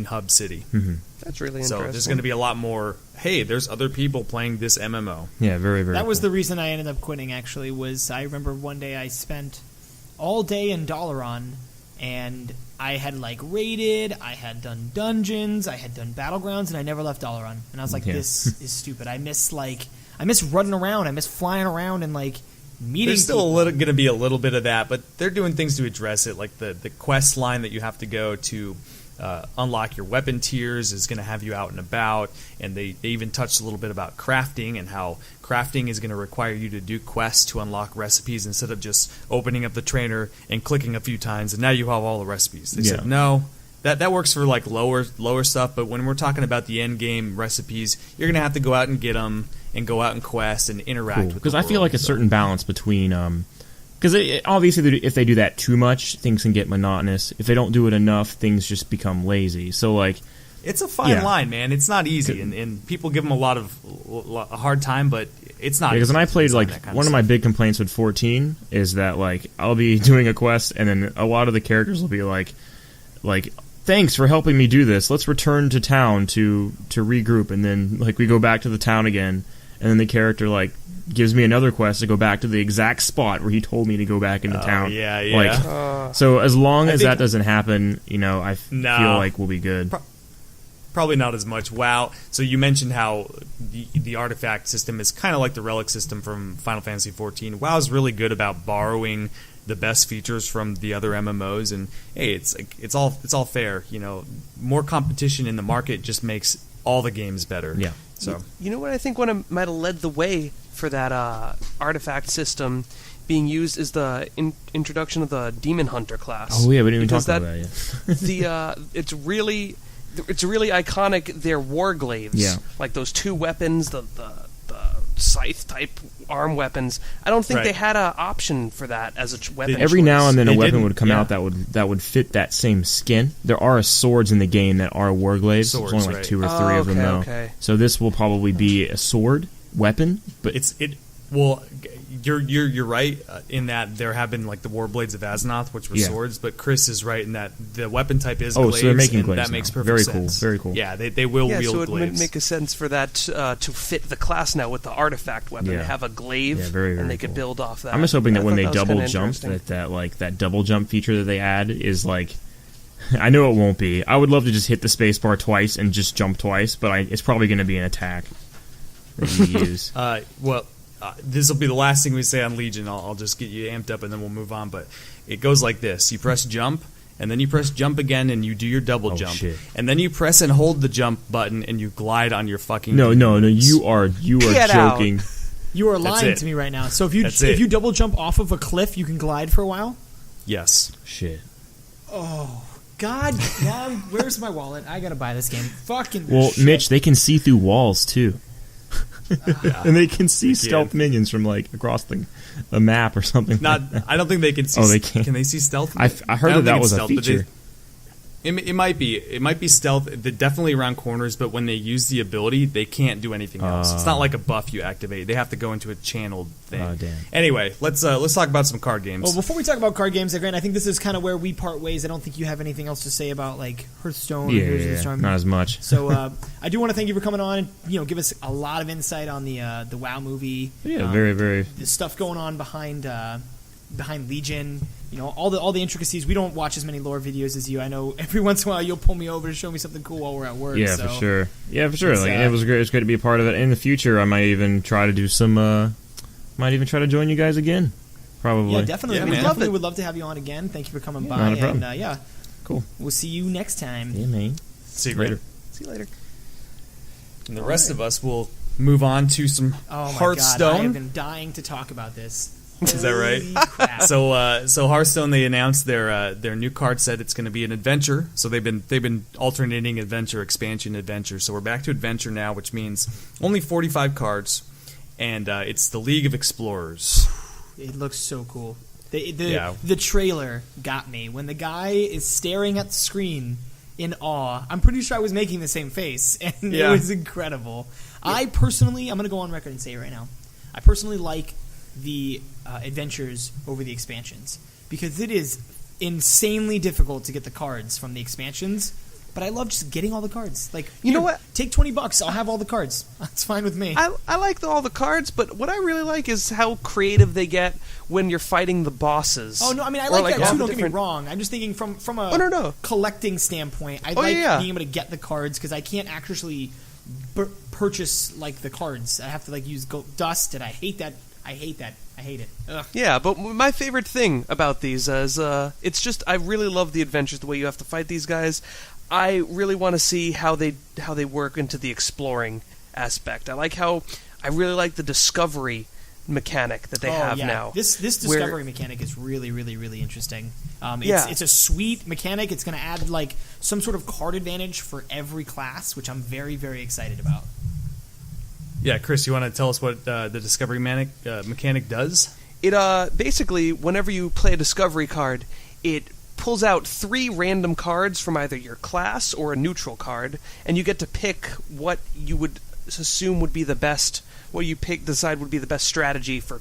hub city. Mm-hmm. That's really So interesting. there's going to be a lot more, hey, there's other people playing this MMO. Yeah, very, very That was cool. the reason I ended up quitting, actually, was I remember one day I spent all day in Dalaran, and I had, raided, I had done dungeons, I had done battlegrounds, and I never left Dalaran. And I was like, this is stupid. I miss running around, I miss flying around and, meeting There's still people. going to be a little bit of that, but they're doing things to address it, like the quest line that you have to go to unlock your weapon tiers is going to have you out and about, and they even touched a little bit about crafting and how crafting is going to require you to do quests to unlock recipes instead of just opening up the trainer and clicking a few times, and now you have all the recipes. They said, no, that works for lower stuff, but when we're talking about the end game recipes, you're going to have to go out and get them and go out and quest and interact with because the I feel world, like a certain balance between because obviously if they do that too much, things can get monotonous. If they don't do it enough, things just become lazy. So it's a fine line, man. It's not easy, and people give them a hard time, but it's not. Because easy when I played, to design that kind one of my big complaints with 14 is that I'll be doing a quest, and then a lot of the characters will be like, thanks for helping me do this. Let's return to town to regroup, and then we go back to the town again, and then the character gives me another quest to go back to the exact spot where he told me to go back into town. Yeah. So as long as think- that doesn't happen, I feel like we'll be good. Probably not as much. WoW. So you mentioned how the artifact system is kind of like the relic system from Final Fantasy XIV. WoW is really good about borrowing the best features from the other MMOs, and hey, it's all fair. More competition in the market just makes all the games better. Yeah. So You know what I think might have led the way for that artifact system being used is the introduction of the Demon Hunter class. Oh yeah, we didn't even Because talk about that yet. It's really iconic. They're warglaives. Yeah. Like those two weapons, the scythe type arm weapons. I don't think Right. they had an option for that as a weapon. Every now and then a They weapon didn't, would come yeah. out that would fit that same skin. There are swords in the game that are warglaives. Swords, There's only right. 2 or 3 of them okay, though. okay. So this will probably be a sword weapon, but well, you're right in that there have been the Warblades of Azeroth, which were Yeah. swords, but Chris is right in that the weapon type is Oh, glaives, so they're making and glaives that makes now. perfect Very sense. cool, very cool. Yeah, they will Yeah, wield so it would glaives. make a sense for that to fit the class now with the artifact weapon. Yeah. They have a glaive, Yeah, very, very and they could cool. build off that. I'm just hoping that I when thought they that was double kinda jump, interesting. that double jump feature that they add is I know it won't be. I would love to just hit the spacebar twice and just jump twice, but it's probably going to be an attack that you use. This will be the last thing we say on Legion. I'll just get you amped up and then we'll move on. But it goes like this: you press jump, and then you press jump again, and you do your double jump, shit. and then you press and hold the jump button, and you glide on your fucking. No, you are Get out. joking. You are lying it. to me right now. So if That's it. you double jump off of a cliff, you can glide for a while. Yes. Shit. Oh God, Mom, where's my wallet? I gotta buy this game. Fucking. Well, shit. Mitch, they can see through walls too, and they can see stealth minions from like across the map or something. Not. I don't think they can see. Oh, they can. Can they see stealth? I heard don't that think was it's a stealth, but feature. It might be. It might be stealth. They're definitely around corners, but when they use the ability, they can't do anything else. It's not like a buff you activate. They have to go into a channeled thing. Oh, damn. Anyway, let's talk about some card games. Well, before we talk about card games, Grant, I think this is kind of where we part ways. I don't think you have anything else to say about like Hearthstone or Heroes of the Storm. Not as much. So I do want to thank you for coming on and give us a lot of insight on the WoW movie. Yeah, very, very. The stuff going on behind Legion. All the intricacies. We don't watch as many lore videos as you. I know every once in a while you'll pull me over to show me something cool while we're at work. Yeah, so. for sure. Yeah, for sure. Like, it was great. It's great to be a part of it. In the future, I might even try to do some. Might even try to join you guys again. Probably. Yeah, definitely. Yeah, we man. definitely would love to have you on again. Thank you for coming by. not a problem. And Cool. we'll see you next time. Yeah, man. See you Later. See you later. And the rest of us will move on to some Oh my Hearthstone. God, I have been dying to talk about this. Is that right? Holy crap. So Hearthstone, they announced their new card set. It's going to be an adventure. So they've been alternating adventure, expansion, adventure. So we're back to adventure now, which means only 45 cards, and it's the League of Explorers. It looks so cool. The Yeah. trailer got me. When the guy is staring at the screen in awe, I'm pretty sure I was making the same face, and Yeah. it was incredible. I personally, I'm going to go on record and say it right now, I personally like the adventures over the expansions because it is insanely difficult to get the cards from the expansions. But I love just getting all the cards. Like, You know what? Take $20. I'll have all the cards. That's fine with me. I like all the cards, but what I really like is how creative they get when you're fighting the bosses. Oh no, I mean I Or, like that all too. the Don't get me different- wrong. I'm just thinking from a Oh, no. collecting standpoint. I Oh, like yeah. being able to get the cards because I can't actually purchase like the cards. I have to like use dust, and I hate that. I hate it. Ugh. Yeah, but my favorite thing about these is it's just I really love the adventures, the way you have to fight these guys. I really want to see how they work into the exploring aspect. I really like the discovery mechanic that they have yeah. now. This where- discovery mechanic is really, really, really interesting. Yeah. It's a sweet mechanic. It's going to add like some sort of card advantage for every class, which I'm very, very excited about. Yeah, Chris, you want to tell us what the discovery mechanic does? It basically, whenever you play a discovery card, it pulls out 3 random cards from either your class or a neutral card, and you get to pick what you would assume would be the best. What you decide would be the best strategy for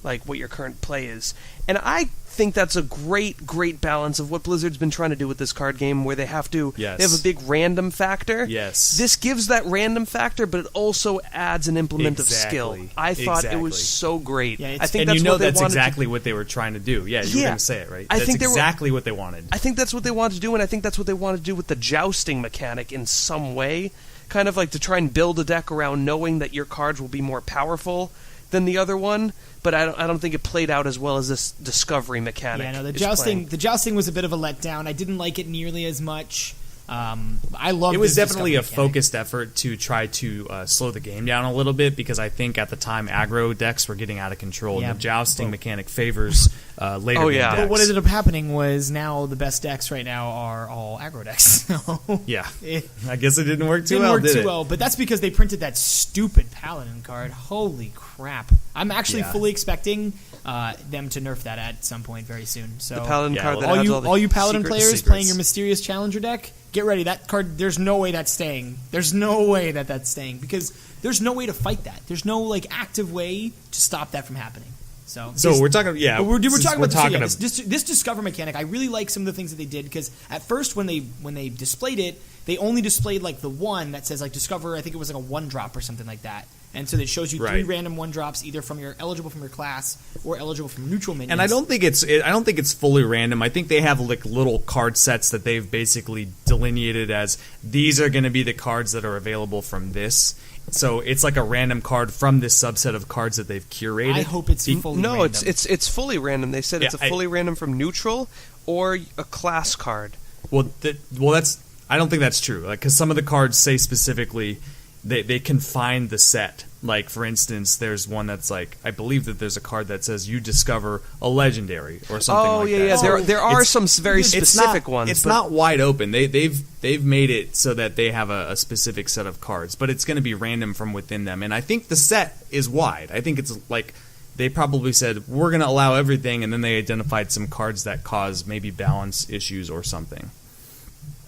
what your current play is. And I think that's a great balance of what Blizzard's been trying to do with this card game, where they have a big random factor. Yes. This gives that random factor, but it also adds an implement of skill. I thought it was so great. Yeah, I think And that's you know what they that's wanted exactly what they were trying to do. Yeah, you were going to say it, right? That's exactly what they wanted. I think that's what they wanted to do, and I think that's what they wanted to do with the jousting mechanic in some way. Kind of like to try and build a deck around knowing that your cards will be more powerful than the other one, but I don't think it played out as well as this discovery mechanic. Yeah, no, the is jousting was a bit of a letdown. I didn't like it nearly as much. I loved It was this definitely discovery a mechanic. focused effort to try to slow the game down a little bit, because I think at the time aggro decks were getting out of control, Yeah. and the jousting mechanic favors later game yeah. decks. But what ended up happening was now the best decks right now are all aggro decks. So Yeah. it I guess it didn't work too didn't well, work did too it? well. But that's because they printed that stupid Paladin card. Holy crap! I'm actually Yeah. fully expecting them to nerf that at some point very soon. So the Paladin Yeah, card well, that all has you all the all you Paladin secret players secrets. playing your mysterious challenger deck, get ready. That card, there's no way that's staying. There's no way that's staying because there's no way to fight that. There's no like active way to stop that from happening. So We're talking, yeah. but we're since talking about of- this discover mechanic. I really like some of the things that they did because at first when they displayed it, they only displayed like the one that says like discover. I think it was like a 1-drop or something like that. And so it shows you 3 Right. random 1-drops either from eligible from your class or eligible from neutral minions. And I don't think it's fully random. I think they have like little card sets that they've basically delineated as these are going to be the cards that are available from this. So it's like a random card from this subset of cards that they've curated. I hope it's fully No, random. it's fully random. They said it's a fully random from neutral or a class card. That's I don't think that's true. Like, because some of the cards say specifically they can find the set. Like, for instance, there's one that's like, I believe that there's a card that says you discover a legendary or something like that. Yeah. So There are some very specific ones. It's not wide open. They've made it so that they have a specific set of cards, but it's going to be random from within them. And I think the set is wide. I think it's like they probably said, we're going to allow everything, and then they identified some cards that cause maybe balance issues or something.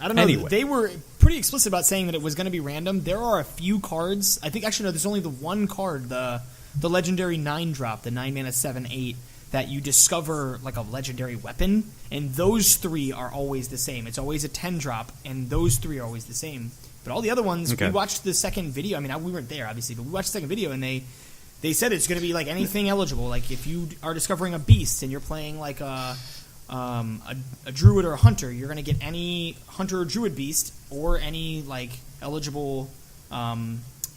I don't know. Anyway. They were pretty explicit about saying that it was going to be random. There are a few cards. I think, actually, no, there's only the one card, the legendary 9-drop, the 9-mana 7/8, that you discover like a legendary weapon, and those 3 are always the same. It's always a 10-drop, and those 3 are always the same. But all the other ones, we watched the second video. I mean, we weren't there, obviously, but we watched the second video, and they said it's going to be like anything eligible. Like, if you are discovering a beast and you're playing like a druid or a hunter, you're going to get any hunter or druid beast or any like eligible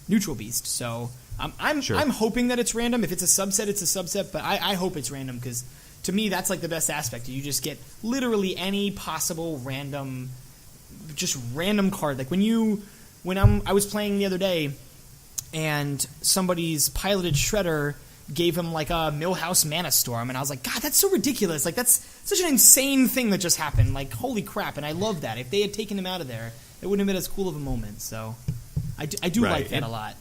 neutral beast. So I'm hoping that it's random. If it's a subset, it's a subset. But I hope it's random, because to me that's like the best aspect. You just get literally any possible random card. Like I was playing the other day, and somebody's piloted shredder gave him like a Millhouse Mana Storm, and I was like, God, that's so ridiculous. Like, that's such an insane thing that just happened. Like, holy crap. And I love that. If they had taken him out of there, it wouldn't have been as cool of a moment. So I do like that a lot.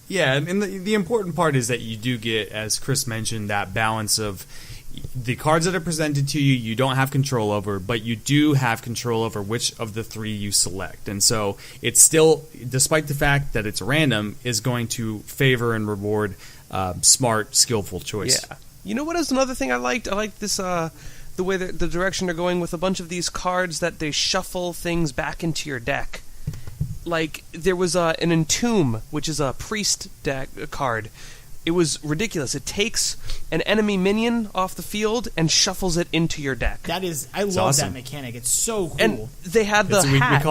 Yeah, and the important part is that you do get, as Chris mentioned, that balance of the cards that are presented to you, you don't have control over, but you do have control over which of the 3 you select. And so it's still, despite the fact that it's random, is going to favor and reward smart, skillful choice. Yeah. You know what is another thing I liked? I liked this, the way that the direction they're going with a bunch of these cards, that they shuffle things back into your deck. Like, there was an Entomb, which is a priest deck card. It was ridiculous. It takes an enemy minion off the field and shuffles it into your deck. I love awesome. that mechanic. It's so cool. And they had the hat.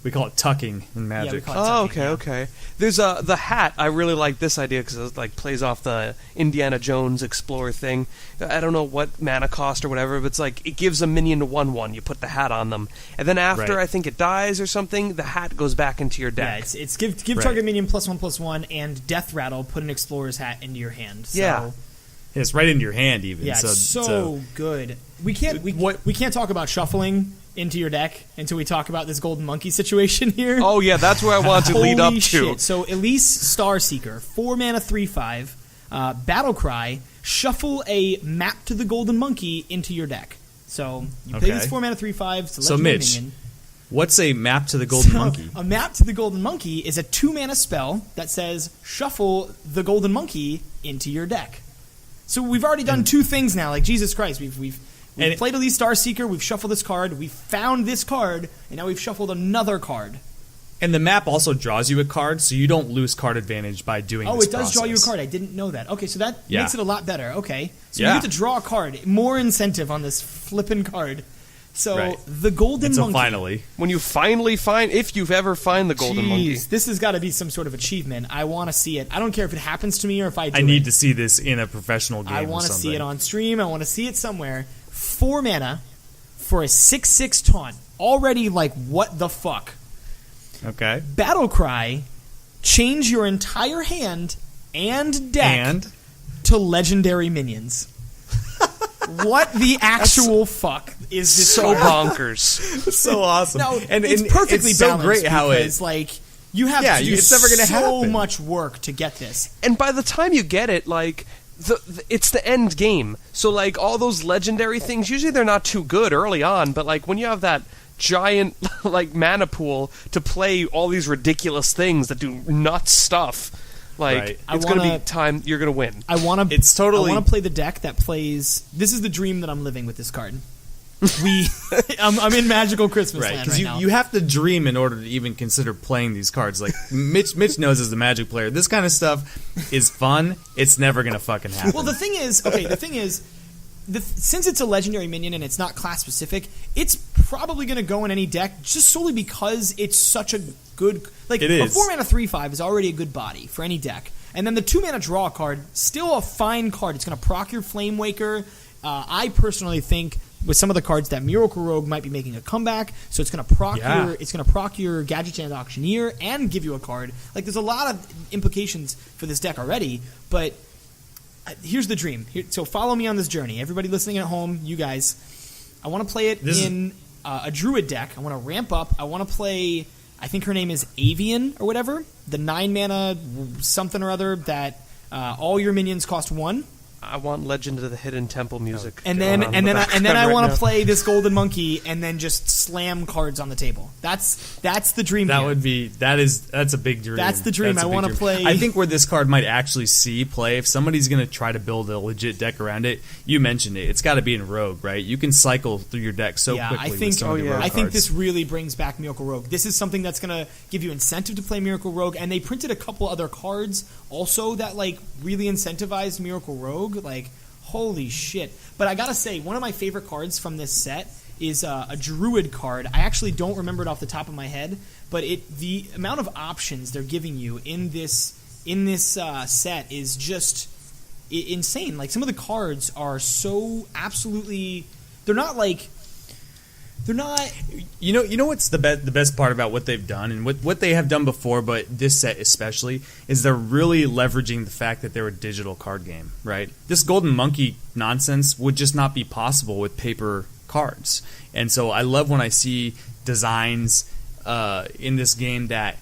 We call it tucking in Magic. Yeah, we call it tucking, okay. There's the hat. I really like this idea because it like plays off the Indiana Jones Explorer thing. I don't know what mana cost or whatever, but it's like it gives a minion to 1/1. You put the hat on them, and then after I think it dies or something, the hat goes back into your deck. Yeah, it's give target minion +1/+1 and Death Rattle. Put an Explorer's hat into your hand. So, yeah. It's right into your hand, even. Yeah, it's so good. We can't talk about shuffling into your deck until we talk about this golden monkey situation here. Oh yeah, that's where I want to lead up to. Shit. So Elise Starseeker, 4-mana 3/5, Battle Cry, shuffle a map to the golden monkey into your deck. So you play this 4-mana 3/5. So Mitch, what's a map to the golden monkey? A map to the golden monkey is a 2-mana spell that says shuffle the golden monkey into your deck. So we've already done 2 things now. Like, Jesus Christ, we've played Elite Starseeker, we've shuffled this card, we found this card, and now we've shuffled another card. And the map also draws you a card, so you don't lose card advantage by doing this Oh, it does process. draw you a card. I didn't know that. Okay, so that makes it a lot better. Okay. So you Yeah. get to draw a card. More incentive on this flippin' card. So Right. the golden And so monkey. finally, When you finally find, if you've ever find the golden monkey. This has got to be some sort of achievement. I want to see it. I don't care if it happens to me or if I do I need to see this in a professional game. I want to see it on stream. I want to see it somewhere. 4 mana for a 6/6 taunt. Already, like, what the fuck? Okay. Battle Cry, change your entire hand and deck to legendary minions. What the actual fuck is this? So card? bonkers. So awesome. No, and it's perfectly it's so balanced great how because, like, you have to do it's never gonna so happen. much work to get this. And by the time you get it, like, it's the end game. So, like, all those legendary things, usually they're not too good early on, but, like, when you have that giant, like, mana pool to play all these ridiculous things that do nuts stuff, like, it's going to be time you're going to win. I want to. It's totally. I want to play the deck that plays. This is the dream that I'm living with this card. I'm in magical Christmas land because right now. you have to dream in order to even consider playing these cards. Like Mitch knows as the Magic player, this kind of stuff is fun. It's never gonna fucking happen. Well, the thing is, since it's a legendary minion and it's not class specific, it's probably going to go in any deck just solely because it's such a good like it is. A 4-mana 3/5 is already a good body for any deck. And then the 2-mana draw card, still a fine card. It's going to proc your Flame Waker. I personally think with some of the cards that Miracle Rogue might be making a comeback, so it's going to proc your Gadget and Auctioneer and give you a card. Like there's a lot of implications for this deck already, but here's the dream. So follow me on this journey. Everybody listening at home, you guys, I want to play it in a Druid deck. I want to ramp up. I want to play, I think her name is Avian or whatever, the 9-mana something or other that all your minions cost 1. I want Legend of the Hidden Temple music. And then I want to play this golden monkey and then just slam cards on the table. That's the dream. That's a big dream. That's the dream. I want to play. I think where this card might actually see play, if somebody's going to try to build a legit deck around it, you mentioned it. It's got to be in Rogue, right? You can cycle through your deck so quickly. I think. With some of the Rogue I think cards. this really brings back Miracle Rogue. This is something that's going to give you incentive to play Miracle Rogue, and they printed a couple other cards also that like really incentivized Miracle Rogue. Like, holy shit. But I gotta say, one of my favorite cards from this set is a Druid card. I actually don't remember it off the top of my head, but the amount of options they're giving you in this set is just insane. Like, some of the cards are so absolutely... They're not... You know what's the best part about what they've done and what they have done before, but this set especially, is they're really leveraging the fact that they're a digital card game, right? This Golden Monkey nonsense would just not be possible with paper cards. And so I love when I see designs in this game that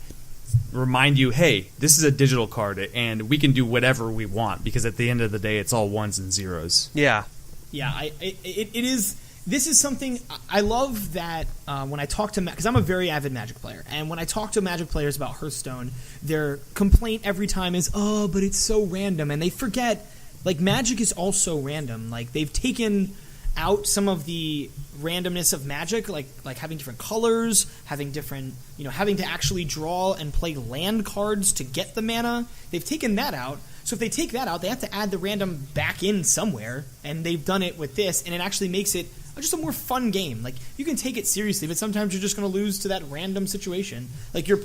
remind you, hey, this is a digital card and we can do whatever we want, because at the end of the day, it's all ones and zeros. Yeah. Yeah, it is... This is something I love that when I talk to... Because I'm a very avid Magic player. And when I talk to Magic players about Hearthstone, their complaint every time is, oh, but it's so random. And they forget, like, Magic is also random. Like, they've taken out some of the randomness of Magic, like having different colors, having different... having to actually draw and play land cards to get the mana. They've taken that out. So if they take that out, they have to add the random back in somewhere. And they've done it with this. And it actually makes it... just a more fun game. Like, you can take it seriously, but sometimes you're just going to lose to that random situation. Like, your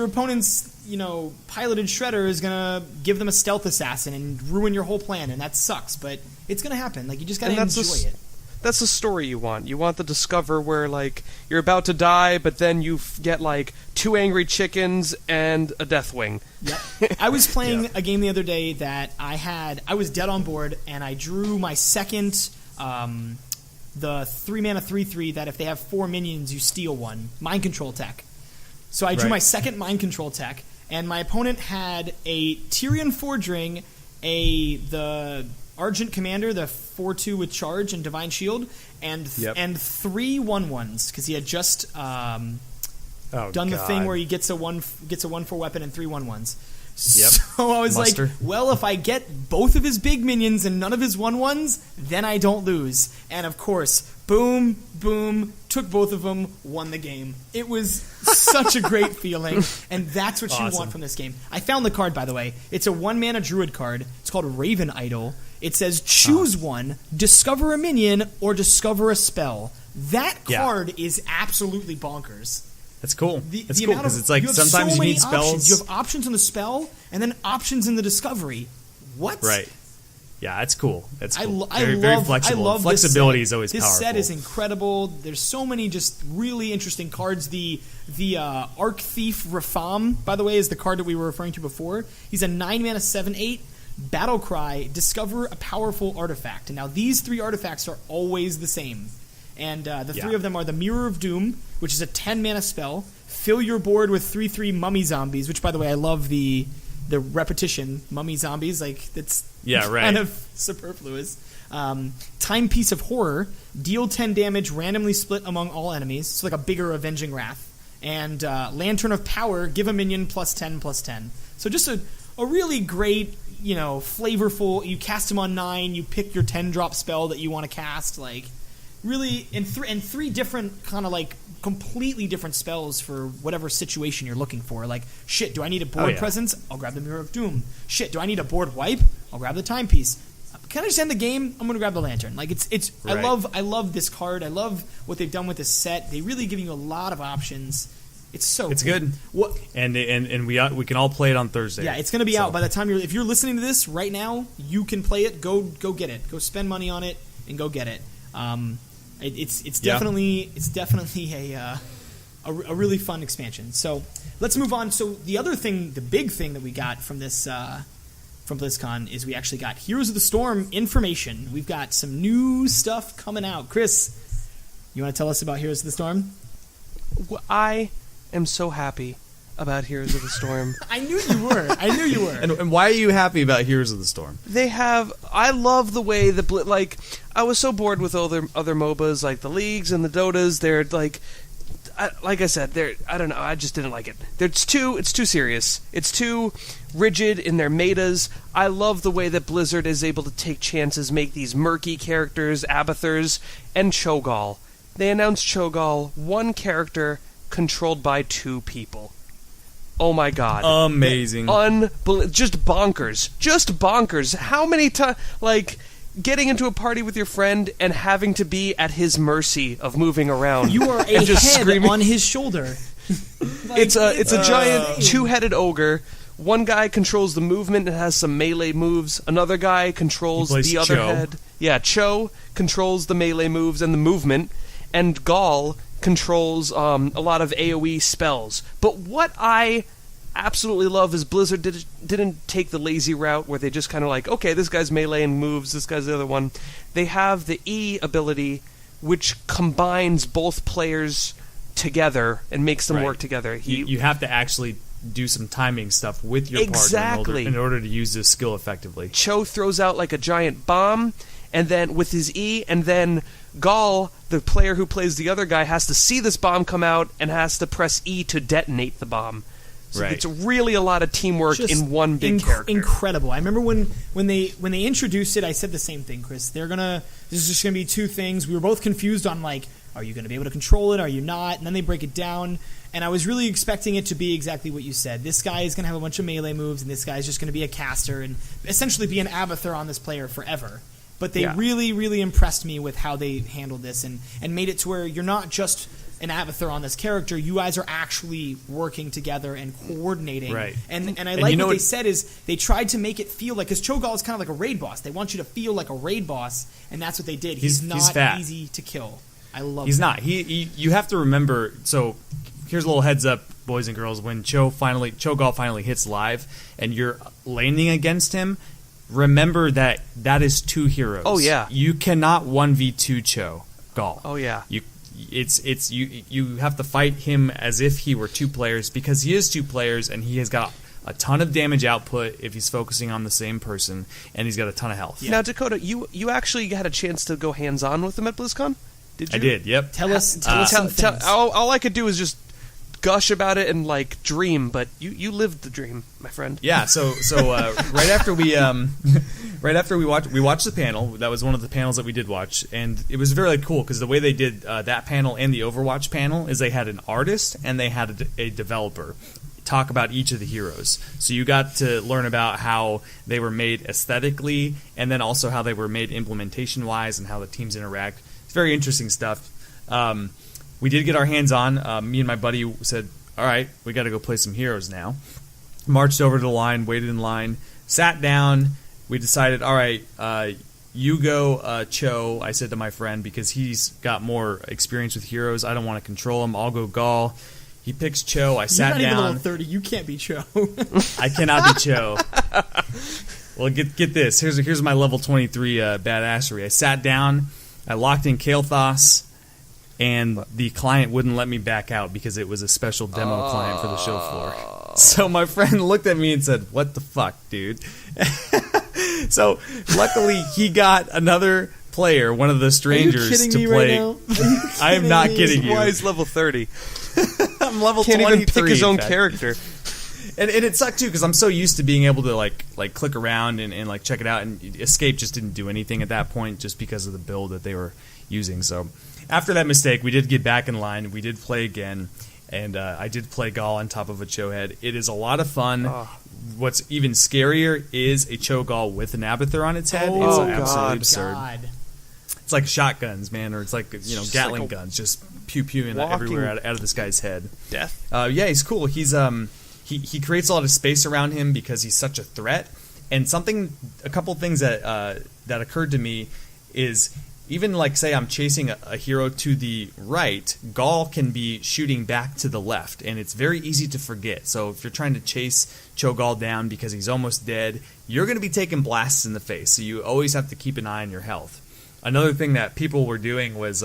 opponent's, piloted Shredder is going to give them a stealth assassin and ruin your whole plan, and that sucks. But it's going to happen. Like, you just got to enjoy it. That's the story you want. You want the Discover where, like, you're about to die, but then you get, like, 2 angry chickens and a Deathwing. Yep. I was playing a game the other day that I was dead on board, and I drew my second... the 3-mana 3/3 that if they have 4 minions, you steal 1. Mind Control tech. So I drew my second Mind Control tech, and my opponent had a Tyrion Fordring, the Argent Commander, the 4/2 with Charge and Divine Shield, and 3 1/1s, because he had just done the thing where he gets a 1/4 weapon and 3 1/1s. Yep. So I was like, well, if I get both of his big minions and none of his 1/1s, then I don't lose. And of course, boom, boom, took both of them, won the game. It was such a great feeling, and that's what you want from this game. I found the card, by the way. It's a 1-mana Druid card. It's called Raven Idol. It says, choose one, discover a minion, or discover a spell. That card is absolutely bonkers. That's cool. That's cool because it's like sometimes you need spells. Options. You have options on the spell and then options in the discovery. What? Right. Yeah, that's cool. That's cool. Very flexible. I love flexibility is always powerful. This set is incredible. There's so many just really interesting cards. The Arc Thief Rafam, by the way, is the card that we were referring to before. He's a 9-mana 7/8 battle cry. Discover a powerful artifact. And now these 3 artifacts are always the same. And the 3 of them are the Mirror of Doom, which is a 10-mana spell. Fill your board with 3/3 mummy zombies, which, by the way, I love the repetition. Mummy zombies, like, that's kind of superfluous. Timepiece of Horror. Deal 10 damage, randomly split among all enemies. It's like a bigger Avenging Wrath. And Lantern of Power. Give a minion +10/+10. So just a really great, flavorful... You cast them on 9. You pick your 10-drop spell that you want to cast, like... Really, and 3 different kind of like completely different spells for whatever situation you're looking for. Like, shit, do I need a board presence? I'll grab the Mirror of Doom. Shit, do I need a board wipe? I'll grab the Timepiece. can I just end the game? I'm gonna grab the lantern. Like it's Right. I love this card. I love what they've done with this set. They really give you a lot of options. It's so It's cool. good. What? And we can all play it on Thursday. Yeah, it's going to be out by the time if you're listening to this right now, you can play it. Go get it. Go spend money on it and go get it. It's definitely a really fun expansion. So let's move on. So the big thing that we got from this from BlizzCon is we actually got Heroes of the Storm information. We've got some new stuff coming out. Chris, you want to tell us about Heroes of the Storm? I am so happy about Heroes of the Storm. I knew you were. And why are you happy about Heroes of the Storm? I love the way that, I was so bored with other MOBAs, like the Leagues and the Dotas. They're, like I said, I don't know, I just didn't like it. It's too serious. It's too rigid in their metas. I love the way that Blizzard is able to take chances, make these murky characters, Abathurs, and Cho'Gall. They announced Cho'Gall, one character controlled by 2 people. Oh my god. Amazing. Just bonkers. How many times, getting into a party with your friend and having to be at his mercy of moving around. You are a just head screaming. on his shoulder. It's a giant 2-headed ogre. One guy controls the movement and has some melee moves. Another guy controls the other Cho. head. Yeah, Cho controls the melee moves and the movement. And Gall controls a lot of AoE spells. But what I absolutely love is Blizzard didn't take the lazy route where they just kind of okay, this guy's melee and moves, this guy's the other one. They have the E ability, which combines both players together and makes them work together. You have to actually do some timing stuff with your partner in order to use this skill effectively. Cho throws out a giant bomb, and then with his E, and then Gall, the player who plays the other guy, has to see this bomb come out and has to press E to detonate the bomb. So it's really a lot of teamwork in one big character. Incredible. I remember when they introduced it, I said the same thing, Chris. This is just gonna be 2 things. We were both confused on are you gonna be able to control it? Are you not? And then they break it down, and I was really expecting it to be exactly what you said. This guy is gonna have a bunch of melee moves, and this guy's just gonna be a caster and essentially be an Abathur on this player forever. But they really, really impressed me with how they handled this and made it to where you're not just an Abathur on this character. You guys are actually working together and coordinating. Right. And I like what they said is they tried to make it feel because Cho'Gall is kind of like a raid boss. They want you to feel like a raid boss, and that's what they did. He's not fat. easy to kill. I love He's that. not. You have to remember, so here's a little heads up, boys and girls, when Cho'Gall finally hits live and you're laning against him, remember that is 2 heroes. Oh, yeah. You cannot 1v2 Cho'Gall. Oh, yeah. You have to fight him as if he were 2 players because he is 2 players and he has got a ton of damage output if he's focusing on the same person, and he's got a ton of health. Yeah. Now, Dakota, you actually had a chance to go hands-on with him at BlizzCon? Did you? I did, yep. Tell us some things. All I could do is just gush about it and dream, but you lived the dream, my friend. Yeah, so right after we watched the panel. That was one of the panels that we did watch, and it was very cool because the way they did that panel and the Overwatch panel is they had an artist and they had a developer talk about each of the heroes. So you got to learn about how they were made aesthetically and then also how they were made implementation-wise and how the teams interact. It's very interesting stuff. We did get our hands on. Me and my buddy said, all right, we got to go play some heroes now. Marched over to the line, waited in line, sat down. We decided, all right, you go Cho, I said to my friend, because he's got more experience with heroes. I don't want to control him. I'll go Gall. He picks Cho. I sat down. You're not even level 30. You can't be Cho. I cannot be Cho. Well, get this. Here's my level 23 badassery. I sat down. I locked in Kael'thas, and the client wouldn't let me back out because it was a special demo client for the show floor. So my friend looked at me and said, "What the fuck, dude?" So luckily he got another player, one of the strangers, to play. Right I am not kidding you. Why is level 30? I'm level 23. Can't even pick his own character. And it sucked too because I'm so used to being able to like click around and like check it out, and Escape just didn't do anything at that point just because of the build that they were using. So after that mistake, we did get back in line. We did play again, and I did play Gaul on top of a Cho'head. It is a lot of fun. Oh. What's even scarier is a Cho'Gall with an Abathur on its head. Oh, It's God. absolutely absurd. God. It's like shotguns, man, or it's like just Gatling like a guns, just pew-pewing walking everywhere out of this guy's head. Death. Yeah, he's cool. He's he creates a lot of space around him because he's such a threat. And a couple things that that occurred to me is, even like, say I'm chasing a hero to the right, Gaul can be shooting back to the left, and it's very easy to forget. So if you're trying to chase Cho'Gall down because he's almost dead, you're going to be taking blasts in the face. So you always have to keep an eye on your health. Another thing that people were doing was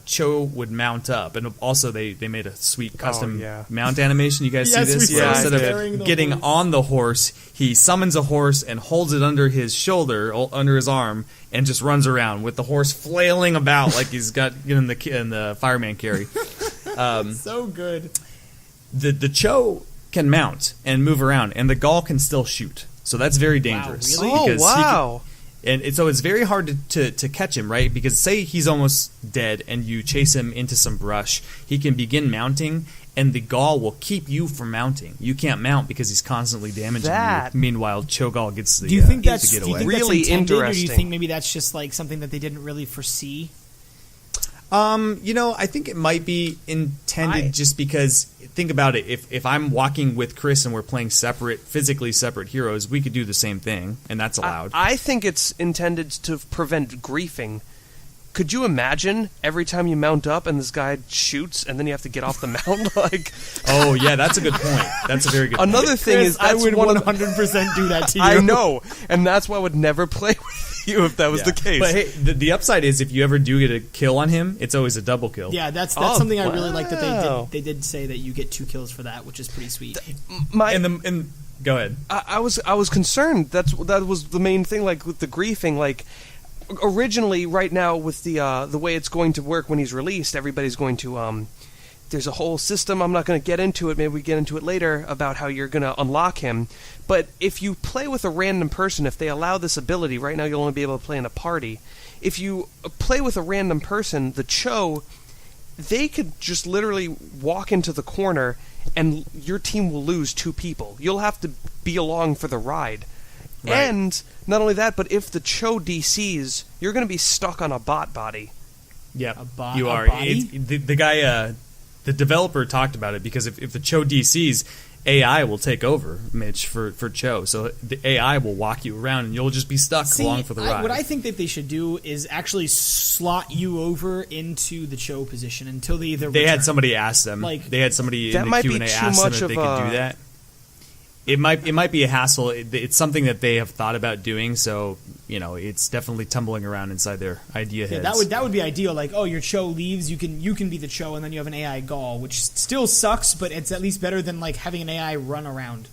Cho would mount up, and also they made a sweet custom mount animation. You guys see this? We saw Instead him of getting horse. on the horse, he summons a horse and holds it under his shoulder, under his arm, and just runs around with the horse flailing about like he's got in the fireman carry. So good. The Cho can mount and move around, and the Gaul can still shoot. So that's very dangerous. really? Oh, Because wow. so it's very hard to catch him, right? Because say he's almost dead and you chase him into some brush, he can begin mounting, and the Gaul will keep you from mounting. You can't mount because he's constantly damaging That- you. Meanwall, Cho'Gall gets the Do you think that's to get do you away. think Really that's intended, or do you interesting. think maybe that's just like something that they didn't really foresee? I think it might be intended just because, think about it, if I'm walking with Chris and we're playing physically separate heroes, we could do the same thing, and that's allowed. I think it's intended to prevent griefing. Could you imagine every time you mount up and this guy shoots and then you have to get off the mount? Like, Oh, yeah, that's a good point. That's a very good point. another thing Chris, is that's I would one of 100% do that to you. I know, and that's why I would never play with you if that was Yeah. the case. But hey, the upside is if you ever do get a kill on him, it's always a double kill. Yeah, that's Oh, something I really like that wow. they did say that you get 2 kills for that, which is pretty sweet. And go ahead. I was concerned. That was the main thing. Like with the griefing, like originally, right now with the way it's going to work when he's released, everybody's going to there's a whole system. I'm not going to get into it. Maybe we get into it later about how you're going to unlock him. But if you play with a random person, if they allow this ability, right now you'll only be able to play in a party. If you play with a random person, the Cho, they could just literally walk into the corner and your team will lose 2 people. You'll have to be along for the ride. Right. And not only that, but if the Cho DCs, you're going to be stuck on a bot body. Yeah, A you are. body? The guy, the developer talked about it because if the Cho DCs, AI will take over, Mitch, for Cho. So the AI will walk you around and you'll just be stuck along for the ride. What I think that they should do is actually slot you over into the Cho position until they either They return. had somebody ask them. Like, they had somebody that in the might be Q&A too ask them much if they of could a- do that. It might be a hassle. It's something that they have thought about doing, so it's definitely tumbling around inside their idea Yeah, heads. that would be ideal. Like, oh, your Cho leaves, you can be the Cho, and then you have an AI Gaul, which still sucks, but it's at least better than like having an AI run around.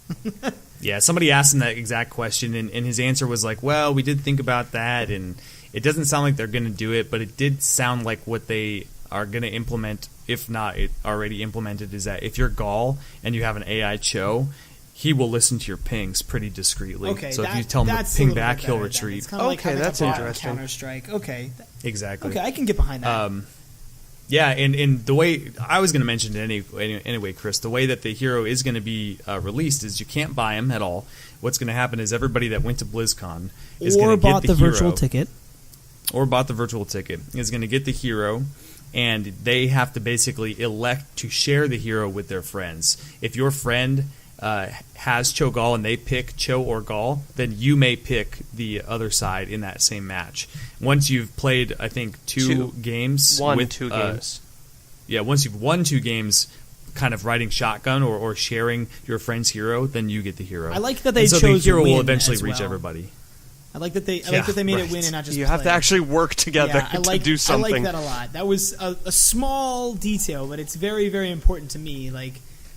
Yeah, somebody asked him that exact question, and his answer was like, well, we did think about that, and it doesn't sound like they're going to do it, but it did sound like what they are going to implement, if not it already implemented, is that if you're Gaul and you have an AI Cho, he will listen to your pings pretty discreetly. Okay, so if you tell him to ping back, he'll retreat. It's kind of like Okay, having that's a bot interesting. Counter-Strike. Okay, Exactly. I can get behind that. Yeah, and the way I was going to mention it anyway, Chris, the way that the hero is going to be released is you can't buy him at all. What's going to happen is everybody that went to BlizzCon is going or to get bought the the hero, virtual ticket. or bought the virtual ticket, is going to get the hero, and they have to basically elect to share the hero with their friends. If your friend has Cho Gaul and they pick Cho or Gaul, then you may pick the other side in that same match. Once you've played, I think, two games. Two games. Yeah, once you've won 2 games kind of riding shotgun or sharing your friend's hero, then you get the hero. I like that they and so chose the hero win will eventually as reach well. everybody. I like that they made right. it win and not just You have play. to actually work together Yeah, I to do something. I like that a lot. That was a small detail, but it's very, very important to me. Like,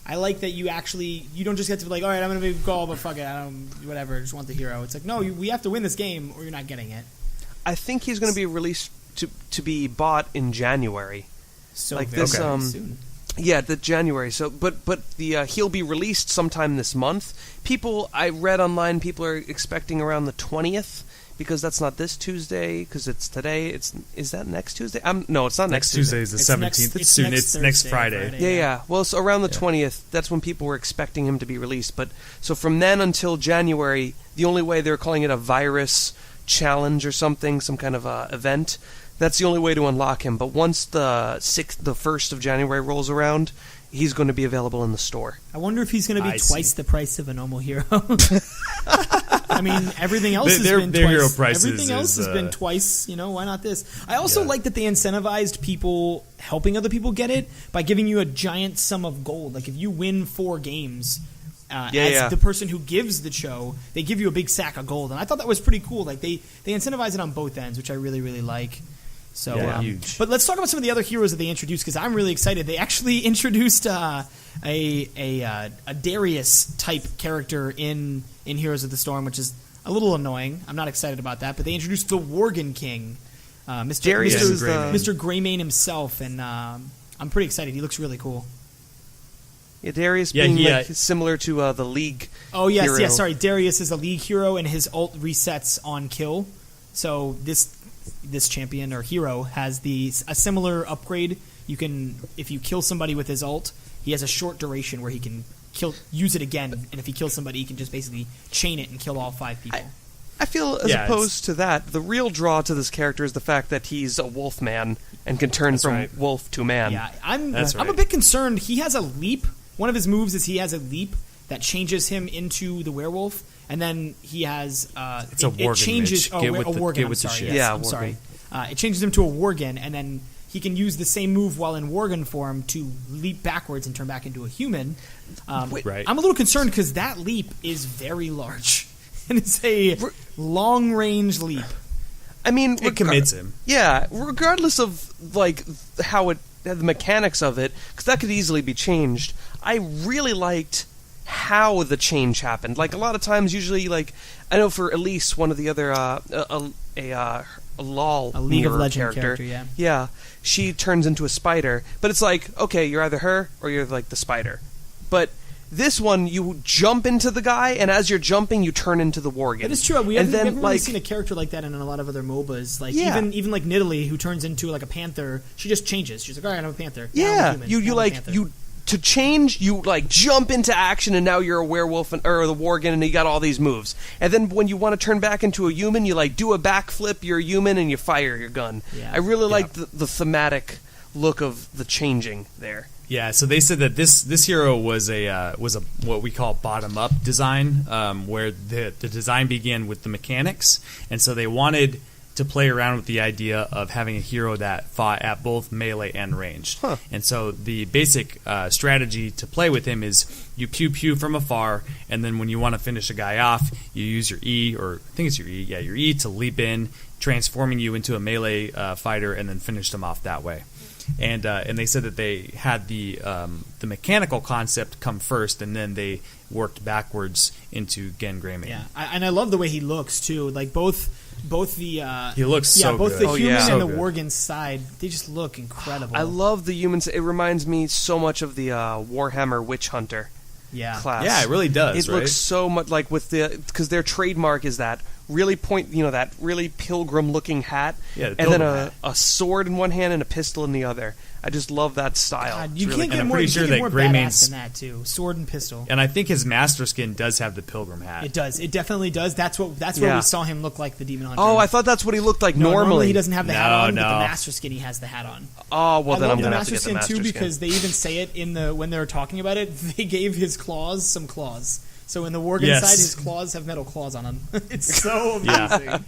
I like that you don't just get to be like, all right, I'm going to be Gaul, but fuck it, I don't, whatever, I just want the hero. It's like, no, we have to win this game or you're not getting it. I think he's going to be released to be bought in January. So Like very, this, very soon. Yeah, the January. So, but the he'll be released sometime this month. I read online, people are expecting around the 20th because that's not this Tuesday, because it's today. Is that next Tuesday? No, it's not next Tuesday. Tuesday. Is the 17th. It's soon. It's next Friday. Yeah. Well, so around the 20th, that's when people were expecting him to be released. But so from then until January, the only way they're calling it a virus challenge or something, some kind of event. That's the only way to unlock him. But once the 1st of January rolls around, he's going to be available in the store. I wonder if he's going to be twice the price of a normal hero. I mean, everything else has been their twice. Hero prices Everything else has been twice. Why not this? I also like that they incentivized people helping other people get it by giving you a giant sum of gold. Like if you win 4 games, as the person who gives the show, they give you a big sack of gold, and I thought that was pretty cool. Like they incentivize it on both ends, which I really, really like. So, huge. But let's talk about some of the other heroes that they introduced because I'm really excited. They actually introduced a Darius type character in Heroes of the Storm, which is a little annoying. I'm not excited about that. But they introduced the Worgen King, Mr. Greymane himself, and I'm pretty excited. He looks really cool. Yeah, Darius being similar to the League. Oh yes, hero. yes. Sorry, Darius is a League hero, and his ult resets on kill. So this champion or hero has a similar upgrade. You can, if you kill somebody with his ult, he has a short duration where he can use it again, and if he kills somebody, he can just basically chain it and kill all 5 people. I feel, as opposed to that, the real draw to this character is the fact that he's a wolf man and can turn from wolf to man. Yeah, I'm a bit concerned. He has a leap. One of his moves is he has a leap that changes him into the werewolf, and then he has it changes a worgen. I'm sorry. Yes, I'm sorry. It changes him to a worgen, and then he can use the same move while in worgen form to leap backwards and turn back into a human. Right. I'm a little concerned because that leap is very large, and it's a long range leap. I mean, it commits him. Yeah, regardless of how the mechanics of it, because that could easily be changed. I really liked how the change happened. Like a lot of times, usually, I know for Elise, one of the other a League of Legends character, yeah, she turns into a spider. But it's like, okay, you're either her or you're like the spider. But this one, you jump into the guy, and as you're jumping, you turn into the worgen. That is true. We haven't really seen a character like that in a lot of other MOBAs. Like even like Nidalee, who turns into like a panther, she just changes. She's like, all right, I'm a panther. Yeah, to change, you jump into action, and now you're a werewolf or the worgen, and you got all these moves. And then when you want to turn back into a human, you do a backflip. You're a human, and you fire your gun. Yeah. I really like the thematic look of the changing there. Yeah, so they said that this hero was a what we call bottom up design, where the design began with the mechanics, and so they wanted to play around with the idea of having a hero that fought at both melee and ranged. Huh. And so the basic strategy to play with him is you pew pew from afar, and then when you want to finish a guy off, you use your E, or I think it's your E to leap in, transforming you into a melee fighter, and then finish them off that way. And they said that they had the mechanical concept come first, and then they worked backwards into Gen Greymane. Yeah, and I love the way he looks too. Like both the he looks so both good. the human and the worgen side, they just look incredible. I love the humans. It reminds me so much of the Warhammer Witch Hunter class. Yeah, it really does. It looks so much like because their trademark is that really that really pilgrim looking hat, and then a sword in one hand and a pistol in the other. I just love that style. God, you can't get more badass than that too. Sword and pistol. And I think his master skin does have the pilgrim hat. It does. It definitely does. That's where we saw him look like the demon hunter. Oh, I thought that's what he looked like normally. He doesn't have the hat on, but the master skin he has the hat on. Oh, well then I'm gonna have to get the master skin too, because they even say it when they were talking about it. They gave his claws some claws. So in the worgen side, his claws have metal claws on them. It's so amazing. Yeah.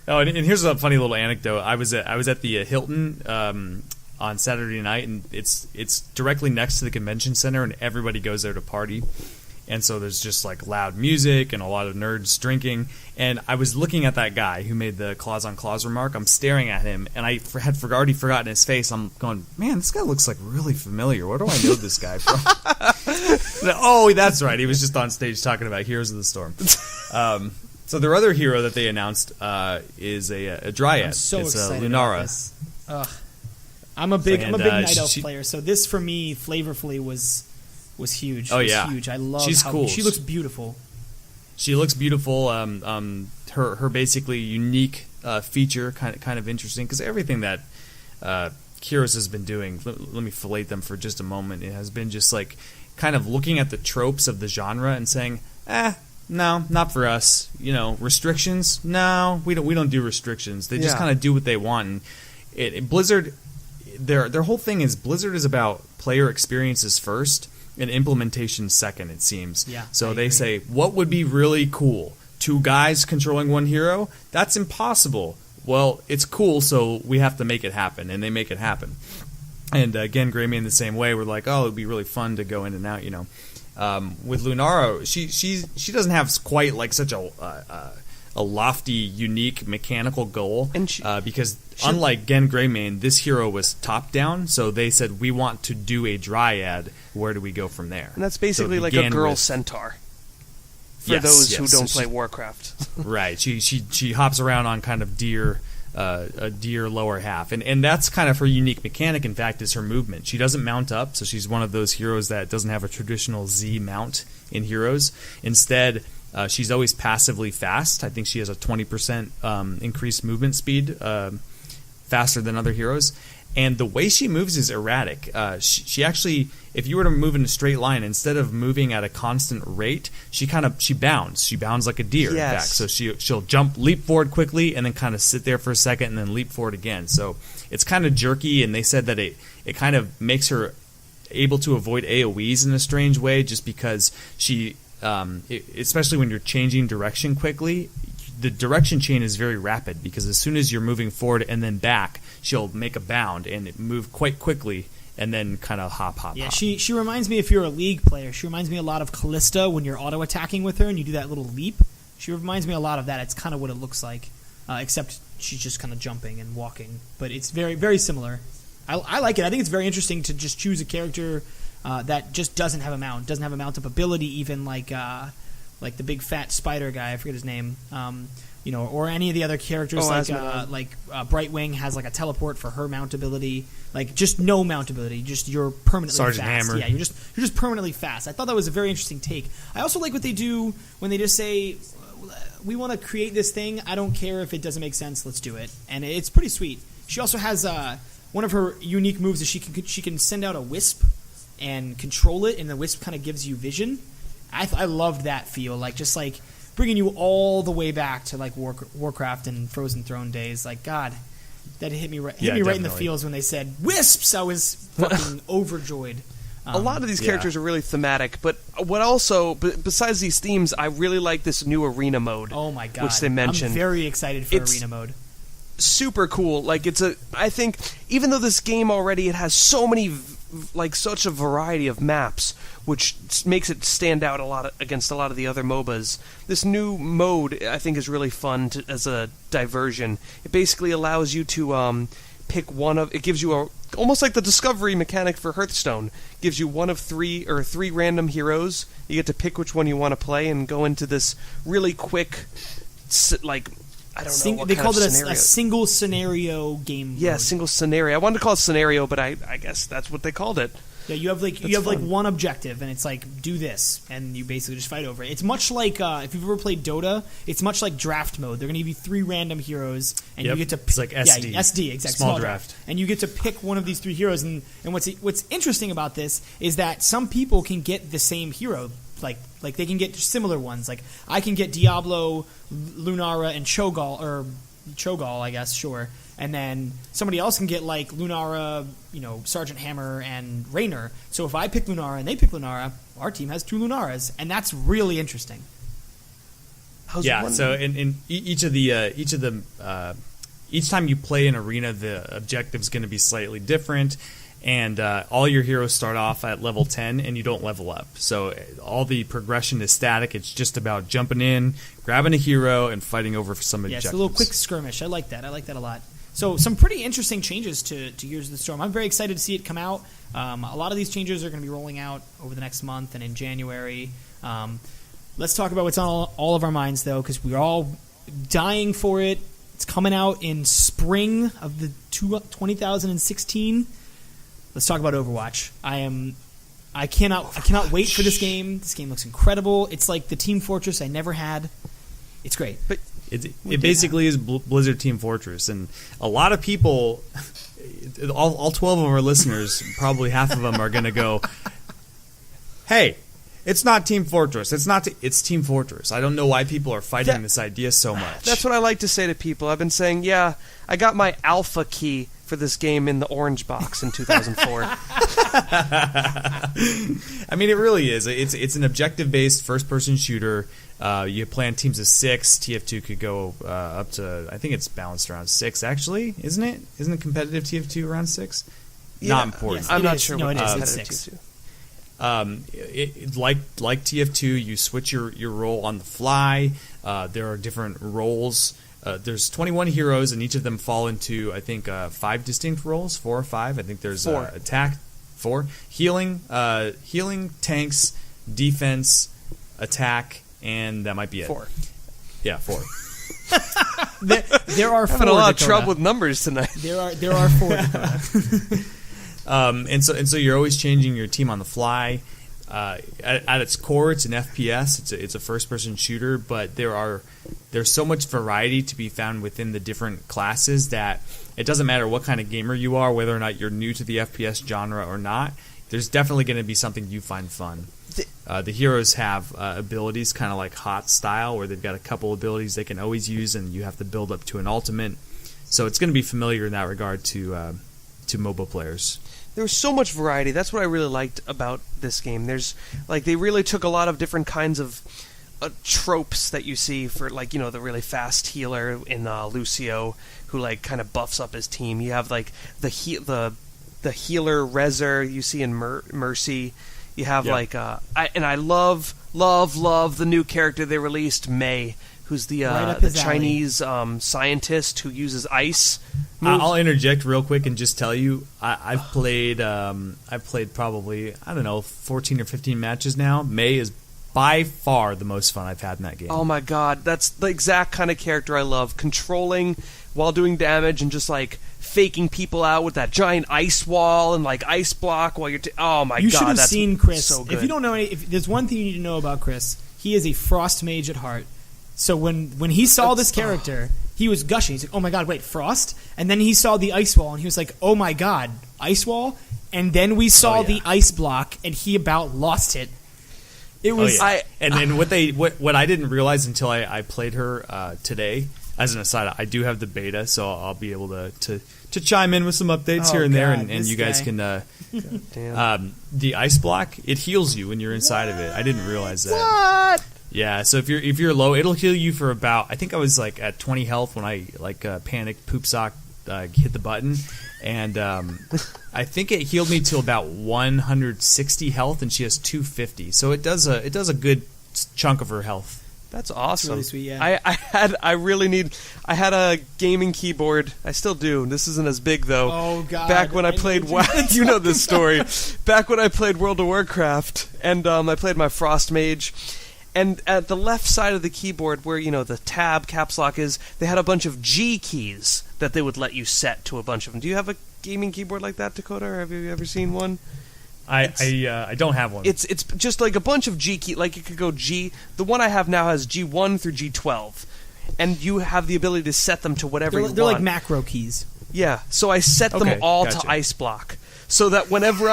Oh, and here's a funny little anecdote. I was at the Hilton on Saturday night, and it's directly next to the convention center, and everybody goes there to party. And so there's just loud music and a lot of nerds drinking. And I was looking at that guy who made the claws on claws remark. I'm staring at him, and I had already forgotten his face. I'm going, man, this guy looks really familiar. Where do I know this guy from? Oh, that's right. He was just on stage talking about Heroes of the Storm. So their other hero that they announced is a Dryad. I'm so it's excited Lunara. about this. I'm a big Night Elf player, so this for me flavorfully was huge. Oh, it was yeah. huge. I love She's how cool. She looks beautiful. she looks beautiful. Her basically unique feature kind of interesting, because everything that Kyrus has been doing, let me fillet them for just a moment. It has been just like kind of looking at the tropes of the genre and saying, no, not for us. Restrictions? No, we don't do restrictions. They just kind of do what they want. And Blizzard, their whole thing is Blizzard is about player experiences first and implementation second, it seems. Yeah, so they say, what would be really cool? 2 guys controlling 1 hero? That's impossible. Well, it's cool, so we have to make it happen, and they make it happen. And again, Greymane the same way. We're like, oh, it'd be really fun to go in and out, With Lunara, she doesn't have quite like such a lofty, unique mechanical goal, and because unlike Gen Greymane, this hero was top down. So they said, we want to do a dryad. Where do we go from there? And that's basically like a girl centaur. For those who don't play Warcraft. Right. She hops around on kind of a deer lower half. And that's kind of her unique mechanic, in fact, is her movement. She doesn't mount up, so she's one of those heroes that doesn't have a traditional Z mount in heroes. Instead, she's always passively fast. I think she has a 20% increased movement speed, faster than other heroes. And the way she moves is erratic. She actually, if you were to move in a straight line, instead of moving at a constant rate, she bounds. She bounds like a deer, yes. in fact. So she'll leap forward quickly, and then kind of sit there for a second, and then leap forward again. So it's kind of jerky, and they said that it kind of makes her able to avoid AoEs in a strange way, just because she, especially when you're changing direction quickly, the direction chain is very rapid, because as soon as you're moving forward and then back, she'll make a bound and move quite quickly and then kind of hop. Yeah, she reminds me, if you're a League player, she reminds me a lot of Callista when you're auto-attacking with her and you do that little leap. She reminds me a lot of that. It's kind of what it looks like, except she's just kind of jumping and walking. But it's very, very similar. I like it. I think it's very interesting to just choose a character that just doesn't have a mount, doesn't have a mount-up ability, even like the big fat spider guy, I forget his name, or any of the other characters, Brightwing has like a teleport for her mount ability, like just no mount ability, just you're permanently Sergeant fast. Hammer. Yeah, you're just permanently fast. I thought that was a very interesting take. I also like what they do when they just say, we want to create this thing, I don't care if it doesn't make sense, let's do it. And it's pretty sweet. She also has one of her unique moves is she can send out a wisp and control it, and the wisp kind of gives you vision. I loved that feel, just bringing you all the way back to like Warcraft and Frozen Throne days. Like, God, that hit me right in the feels when they said wisps. I was fucking overjoyed. A lot of these characters are really thematic, but besides these themes, I really like this new arena mode. Oh my God, which they mentioned. I'm very excited for arena mode. Super cool. I think even though this game already it has so many, such a variety of maps, which makes it stand out against a lot of the other MOBAs. This new mode, I think, is really fun as a diversion. It basically allows you to pick one of. It gives you almost like the discovery mechanic for Hearthstone. Gives you one of three random heroes. You get to pick which one you want to play and go into this really quick, I don't know what they kind called of it scenario. a single scenario game. Yeah, mode. single scenario. I wanted to call it scenario, but I guess that's what they called it. Yeah, you have one objective, and it's like, do this, and you basically just fight over it. It's much like if you've ever played Dota, it's much like draft mode. They're going to give you 3 random heroes, and you get to pick, it's like SD. Yeah, SD, exactly. Small draft. And you get to pick one of these 3 heroes. And what's interesting about this is that some people can get the same hero. Like they can get similar ones. Like I can get Diablo, Lunara, and Cho'Gall, I guess, sure. And then somebody else can get like Lunara, Sergeant Hammer and Raynor. So if I pick Lunara and they pick Lunara, our team has 2 Lunaras, and that's really interesting. So in each time you play an arena, the objective's going to be slightly different. And all your heroes start off at level 10, and you don't level up. So all the progression is static. It's just about jumping in, grabbing a hero, and fighting over for some objectives. Yeah, it's a little quick skirmish. I like that. I like that a lot. So some pretty interesting changes to Gears of the Storm. I'm very excited to see it come out. A lot of these changes are going to be rolling out over the next month and in January. Let's talk about what's on all of our minds, though, because we're all dying for it. It's coming out in spring of the 2016. Let's talk about Overwatch. I am I cannot wait for this game. This game looks incredible. It's like the Team Fortress I never had. It's great. But it basically is Blizzard Team Fortress, and a lot of people, all 12 of our listeners, probably half of them are going to go, "Hey, it's not Team Fortress. It's Team Fortress." I don't know why people are fighting this idea so much. That's what I like to say to people. I've been saying, yeah, I got my alpha key for this game in the orange box in 2004. I mean, it really is. It's an objective-based first-person shooter. You play on teams of 6. TF2 could go up to, I think it's balanced around 6, actually, isn't it? Isn't it competitive TF2 around 6? Yeah, Not important. yes, I'm it not is. sure No, what it is. competitive It's 6. TF2. Like TF2, you switch your role on the fly. There are different roles. There's 21 heroes, and each of them fall into, I think, 5 distinct roles, 4 or 5. I think there's 4. Attack, 4, healing, tanks, defense, attack, and that might be it. 4. Yeah, 4. There are 4. Having a lot of Dakota. trouble with numbers tonight. There are 4. Dakota. And so you're always changing your team on the fly. At its core, it's an FPS. It's a first-person shooter, but there's so much variety to be found within the different classes that it doesn't matter what kind of gamer you are, whether or not you're new to the FPS genre or not. There's definitely going to be something you find fun. The heroes have abilities, kind of like Hot style, where they've got a couple abilities they can always use, and you have to build up to an ultimate. So it's going to be familiar in that regard to mobile players. There was so much variety. That's what I really liked about this game. There's they really took a lot of different kinds of tropes that you see for the really fast healer in Lucio, who kind of buffs up his team. You have the healer Rezer you see in Mercy. You have I love the new character they released, Mei, who's the Chinese scientist who uses ice. I'll interject real quick and just tell you, I've played probably, I don't know, 14 or 15 matches now. Mei is by far the most fun I've had in that game. Oh my god, that's the exact kind of character I love. Controlling while doing damage and just faking people out with that giant ice wall and ice block while you're oh my god, you should have that's seen Chris. So good. If you don't know if there's one thing you need to know about Chris, he is a frost mage at heart. So when he saw this character, he was gushing. He's like, "Oh my god, wait, frost!" And then he saw the ice wall, and he was like, "Oh my god, ice wall!" And then we saw the ice block, and he about lost it. It was and what I didn't realize until I played her today. As an aside, I do have the beta, so I'll be able to chime in with some updates here and there, and you guys can. The ice block, it heals you when you're inside of it. I didn't realize that. What? Yeah, so if you're low, it'll heal you for about. I think I was at 20 health when I panicked poop sock hit the button, and I think it healed me to about 160 health, and she has 250. So it does a good chunk of her health. That's awesome. It's really sweet, yeah. I had a gaming keyboard. I still do. This isn't as big though. Oh god. Back when I played you know this story. Back when I played World of Warcraft and I played my Frost Mage, and at the left side of the keyboard where the tab caps lock is, they had a bunch of G keys that they would let you set to a bunch of them. Do you have a gaming keyboard like that, Dakota, or have you ever seen one? I don't have one. It's just a bunch of G key. It could go G. The one I have now has G1 through G12, and you have the ability to set them to whatever you want. They're like macro keys. Yeah. So I set them all to ice block, so that whenever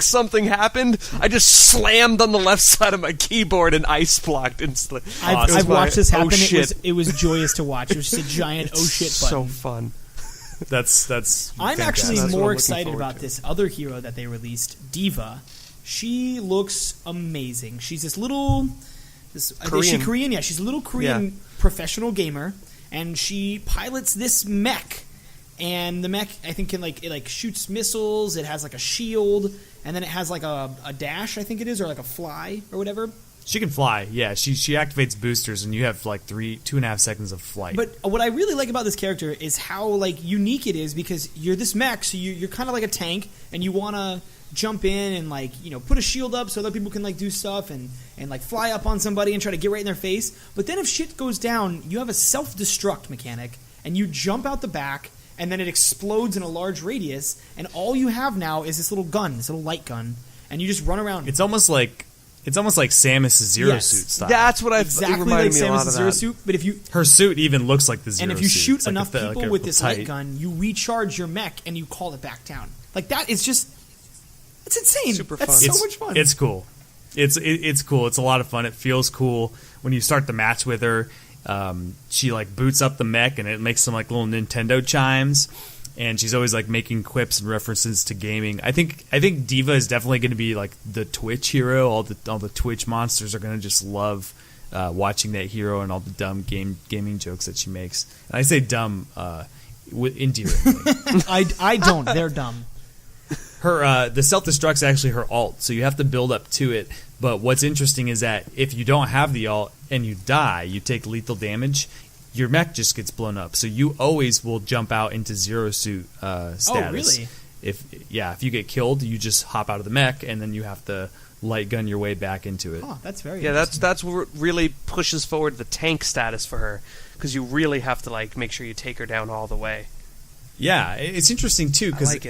something happened, I just slammed on the left side of my keyboard and ice blocked instantly. I've watched this happen. Oh, shit. It was joyous to watch. It was just a giant oh shit button. So fun. That's. I'm fantastic. actually That's what more I'm excited looking about forward to. this other hero that they released, Diva. She looks amazing. She's this little Is she Korean? Yeah, she's a little Korean professional gamer, and she pilots this mech. And the mech, I think, can it shoots missiles. It has a shield, and then it has a dash, I think it is, or a fly or whatever. She can fly. Yeah, she activates boosters, and you have 2.5 seconds of flight. But what I really like about this character is how unique it is, because you're this mech, so you're kind of like a tank, and you want to jump in and put a shield up so other people can do stuff and fly up on somebody and try to get right in their face. But then if shit goes down, you have a self-destruct mechanic, and you jump out the back. and then it explodes in a large radius, and all you have now is this little gun, this little light gun, and you just run around. It's almost like Samus's Zero Suit style. That's what exactly like Samus's Zero Suit. But if you her suit even looks like the Zero Suit. And if you shoot it's enough like people with this light gun, you recharge your mech and you call it back down. Like that is just it's insane. Super That's fun. so much fun. It's cool. It's cool. It's a lot of fun. It feels cool when you start the match with her. She like boots up the mech and it makes some like little Nintendo chimes. And she's always like making quips and references to gaming. I think Diva is definitely going to be like the Twitch hero. All the Twitch monsters are going to just love watching that hero and all the dumb gaming jokes that she makes. And I say dumb endearingly. I don't. They're dumb. Her the self-destruct's actually her ult, so you have to build up to it. But what's interesting is that if you don't have the ult and you die, you take lethal damage. Your mech just gets blown up, so you always will jump out into Zero Suit status. Oh, really? If you get killed, you just hop out of the mech, and then you have to light gun your way back into it. Oh, that's very that's what really pushes forward the tank status for her, because you really have to like make sure you take her down all the way. Yeah, it's interesting too because like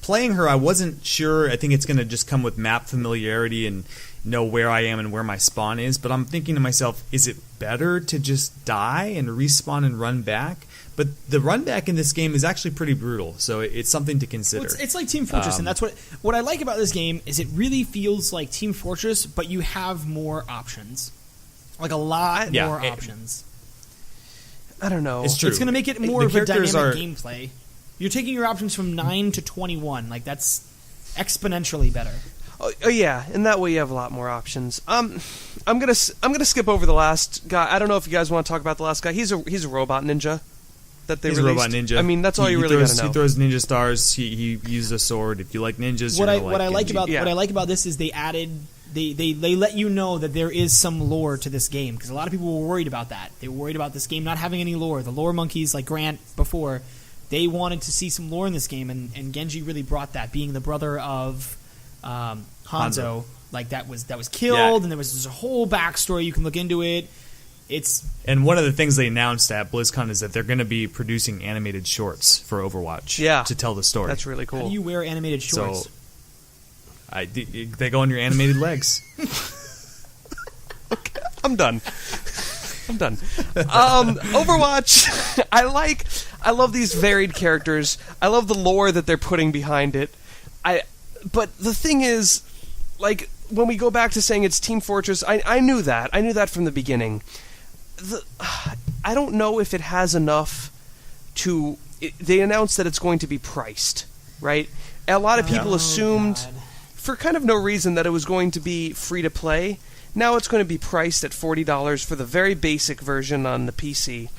playing her, I wasn't sure. I think it's going to just come with map familiarity and know where I am and where my spawn is. But I'm thinking to myself, is it better to just die and respawn and run back? But the run back in this game is actually pretty brutal, so it's something to consider. Well, it's like Team Fortress, and that's what I like about this game is it really feels like Team Fortress, but you have more options, like a lot more options. I don't know. It's true. It's going to make it more of a dynamic gameplay. You're taking your options from 9 to 21. Like that's exponentially better. Oh yeah, and that way you have a lot more options. I'm gonna skip over the last guy. I don't know if you guys want to talk about the last guy. He's a robot ninja that they He's released. a robot ninja. I mean, that's all you really gotta know. He throws ninja stars. He uses a sword. If you like ninjas, what I like about this is they added. They let you know that there is some lore to this game, because a lot of people were worried about that. They were worried about this game not having any lore. The lore monkeys, like Grant before, they wanted to see some lore in this game, and Genji really brought that, being the brother of Hanzo. Like that was killed, and there was a whole backstory. You can look into it. And one of the things they announced at BlizzCon is that they're going to be producing animated shorts for Overwatch to tell the story. That's really cool. How do you wear animated shorts? So, they go on your animated legs. Okay, I'm done. Overwatch. I love these varied characters. I love the lore that they're putting behind it. But the thing is, like, when we go back to saying it's Team Fortress, I knew that. I knew that from the beginning. I don't know if it has enough to... They announced that it's going to be priced, right? A lot of people assumed, for kind of no reason, that it was going to be free to play. Now it's going to be priced at $40 for the very basic version on the PC.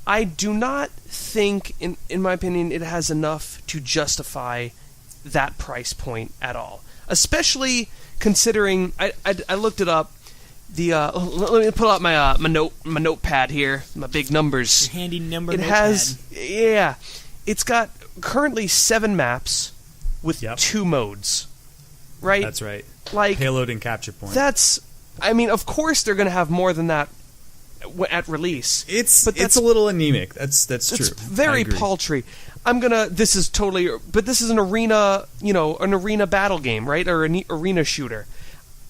I do not think, in my opinion, it has enough to justify that price point at all. Especially considering, I looked it up. Let me pull out my my notepad here, my big numbers. Your handy number. It has, it's got currently 7 maps with 2 modes, right? That's right. Like payload and capture point. I mean, of course they're going to have more than that at release. It's a little anemic. That's true. It's very paltry. This is an arena, an arena battle game, right? Or an arena shooter.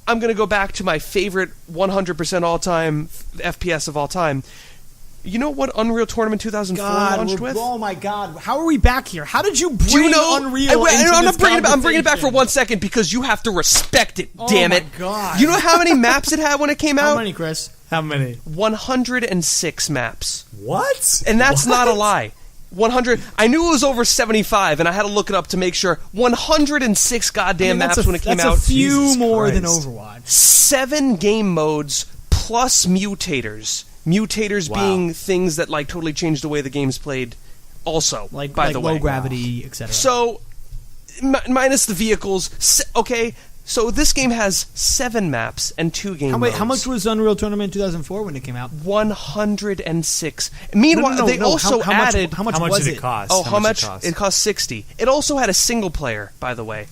I'm going to go back to my favorite 100% all-time FPS of all time. You know what Unreal Tournament 2004 launched with? Oh my God! How are we back here? How did you bring Unreal? I'm bringing it back for 1 second because you have to respect it. Damn it! Oh my God! You know how many maps it had when it came out? How many, Chris? How many? 106 maps. What? And that's not a lie. 100. I knew it was over 75, and I had to look it up to make sure. 106 goddamn maps when it came out. That's a few more than Overwatch. 7 game modes plus mutators. Mutators being things that like totally changed the way the game's played. Also, like by the way, low gravity, etc. So, minus the vehicles. Okay, so this game has 7 maps and 2 game modes. How much was Unreal Tournament 2004 when it came out? 106. Meanwhile, they also added... How much did it cost? Oh, how much? It cost $60. It also had a single player, by the way.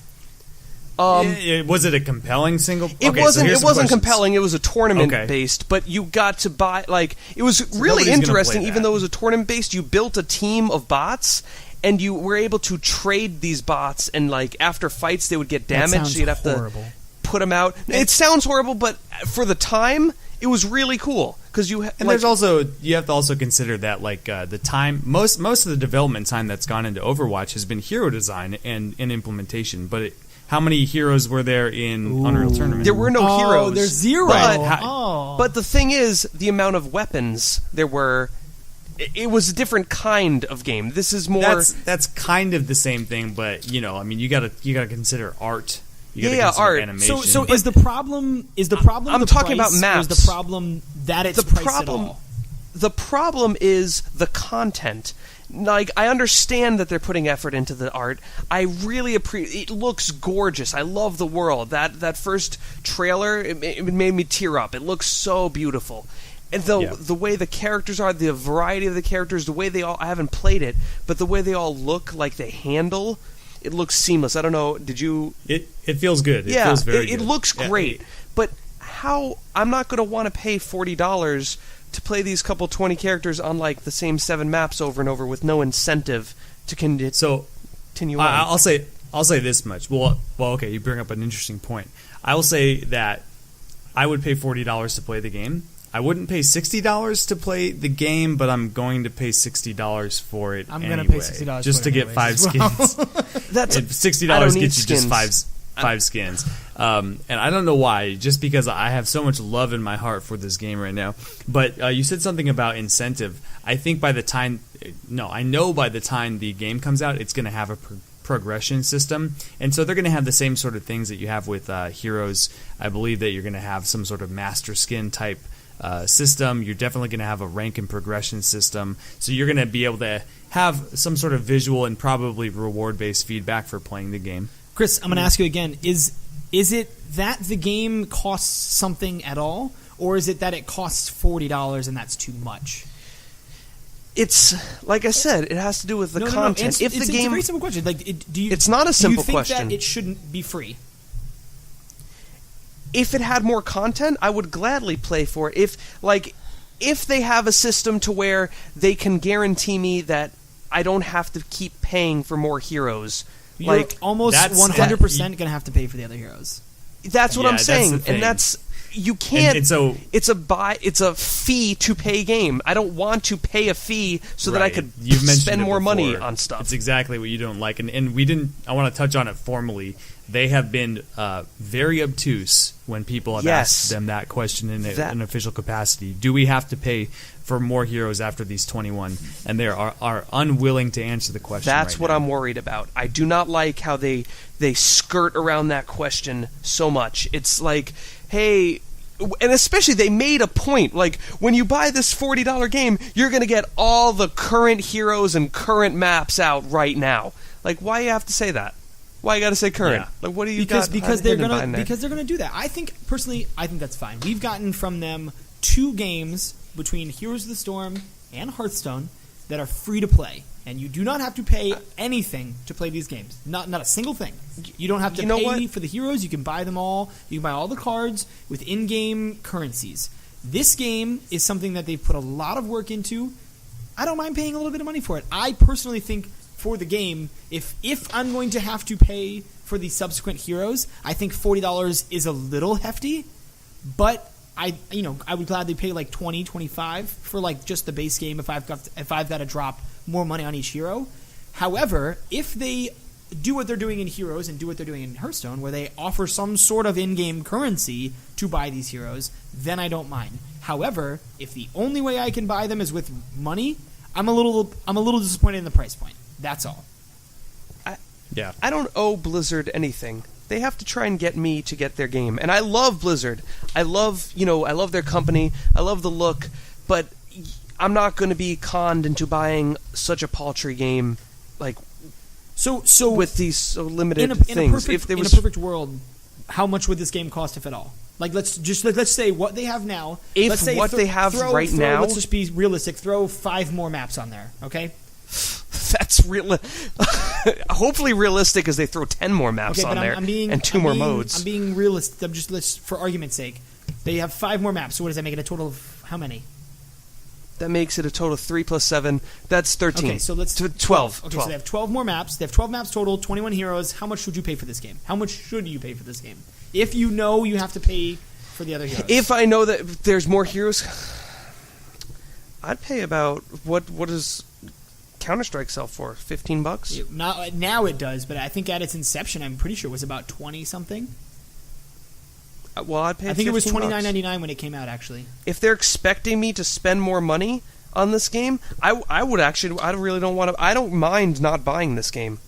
Was it a compelling single? It Okay, wasn't. so It wasn't questions. compelling. It was a tournament Okay. based, but you got to buy. Like, it was really nobody's gonna interesting. play Even that. though it was a tournament based, you built a team of bots, and you were able to trade these bots. And like after fights, they would get That damaged. sounds So you'd have horrible. to put them out. It sounds horrible, but for the time, it was really cool because you. And there's also you have to also consider that like the time most of the development time that's gone into Overwatch has been hero design and implementation. But how many heroes were there in Unreal Tournament? there were no heroes. There's zero. But, but the thing is, the amount of weapons there were. It was a different kind of game. This is more. That's kind of the same thing, but I mean, you gotta consider art. You gotta Yeah, consider art. Animation. So is the problem? I'm the talking price, about maps. Or is the problem that it's priced at all? The problem is the content. Like, I understand that they're putting effort into the art. I really appreciate. It looks gorgeous. I love the world. That first trailer, it made me tear up. It looks so beautiful. And the way the characters are, the variety of the characters, the way they all. I haven't played it, but the way they all look, like they handle. It looks seamless. I don't know. Did you? It feels good. It feels very it good. looks great. But how? I'm not going to want to pay $40 to play these couple 20 characters on like the same 7 maps over and over with no incentive to continue on. I'll say this much. Well, okay. You bring up an interesting point. I will say that I would pay $40 to play the game. I wouldn't pay $60 to play the game, but I'm going to pay $60 for it. I'm going to pay $60 just for to it get 5 anyways as well. skins. That's $60 I don't need gets you just skins. five skins. And I don't know why, just because I have so much love in my heart for this game right now. But you said something about incentive. I think by the time the game comes out, it's going to have a progression system. And so they're going to have the same sort of things that you have with Heroes. I believe that you're going to have some sort of master skin type system. You're definitely going to have a rank and progression system. So you're going to be able to have some sort of visual and probably reward-based feedback for playing the game. Chris, I'm going to ask you again: Is it that the game costs something at all, or is it that it costs $40 and that's too much? It's like I said. It has to do with the content. It's a very simple question. Like, it's not a simple do you think question. that it shouldn't be free? If it had more content, I would gladly play for it. If they have a system to where they can guarantee me that I don't have to keep paying for more heroes, You're almost 100% going to have to pay for the other heroes. That's what I'm that's saying, the thing. and that's you can't. And so it's a fee to pay game. I don't want to pay a fee so that I could You've mentioned spend it more money before. on stuff. It's exactly what you don't like, and we didn't. I want to touch on it formally. They have been very obtuse when people have asked them that question in an official capacity. Do we have to pay for more heroes after these 21? And they are unwilling to answer the question. That's right what now. I'm worried about. I do not like how they skirt around that question so much. It's like, hey, and especially they made a point. Like, when you buy this $40 game, you're going to get all the current heroes and current maps out right now. Like, why you have to say that? Why you got to say current? Yeah. Like, what do you because they're gonna do that. I think that's fine. We've gotten from them 2 games between Heroes of the Storm and Hearthstone that are free to play, and you do not have to pay anything to play these games. Not a single thing. You don't have to pay for the heroes. You can buy them all. You can buy all the cards with in-game currencies. This game is something that they've put a lot of work into. I don't mind paying a little bit of money for it. I personally think for the game, if I'm going to have to pay for the subsequent heroes, I think $40 is a little hefty, but I would gladly pay like $20, $25 for like just the base game if I've got to drop more money on each hero. However, if they do what they're doing in Heroes and do what they're doing in Hearthstone, where they offer some sort of in-game currency to buy these heroes, then I don't mind. However, if the only way I can buy them is with money, I'm a little disappointed in the price point. That's all. I don't owe Blizzard anything. They have to try and get me to get their game. And I love Blizzard. I love their company. I love the look. But I'm not going to be conned into buying such a paltry game, like so with these so limited things. In a perfect world, how much would this game cost, if at all? Like, let's say what they have now. Let's just be realistic. Throw 5 more maps on there. Okay. That's real. hopefully realistic as they throw 10 more maps Okay, on but there and 2 more modes. I'm being realistic. I'm just for argument's sake. They have 5 more maps. So what does that make it a total of how many? That makes it a total of 3 plus 7. That's 13. Okay, so let's 12. Okay, so they have 12 more maps. They have 12 maps total, 21 heroes. How much should you pay for this game? How much should you pay for this game? If you know you have to pay for the other heroes. If I know that there's more heroes, I'd pay about what does Counter-Strike sell for? $15? Now it does, but I think at its inception, I'm pretty sure it was about 20 something. Well, I'd pay. I think it was $15. $29.99 when it came out. Actually, if they're expecting me to spend more money on this game, I would actually. I really don't want to. I don't mind not buying this game.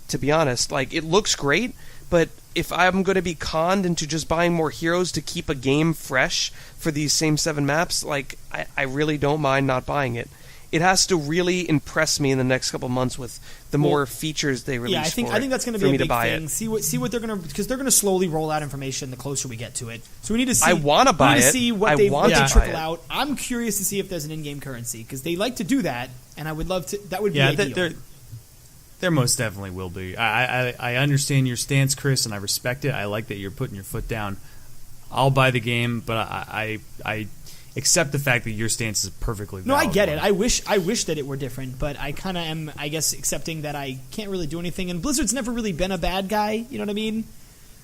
To be honest, like it looks great, but if I'm going to be conned into just buying more heroes to keep a game fresh for these same 7 maps, like I really don't mind not buying it. It has to really impress me in the next couple months with the more features they release. Yeah, I think that's going to be a big thing. See what they're going to, because they're going to slowly roll out information the closer we get to it. So we need to see. I want to buy it. See what they trickle out. I'm curious to see if there's an in-game currency because they like to do that, and I would love to. That would be ideal. There most definitely will be. I understand your stance, Chris, and I respect it. I like that you're putting your foot down. I'll buy the game, but I accept the fact that your stance is perfectly valid. No, I get it. I wish that it were different, but I kind of am, I guess, accepting that I can't really do anything. And Blizzard's never really been a bad guy. You know what I mean?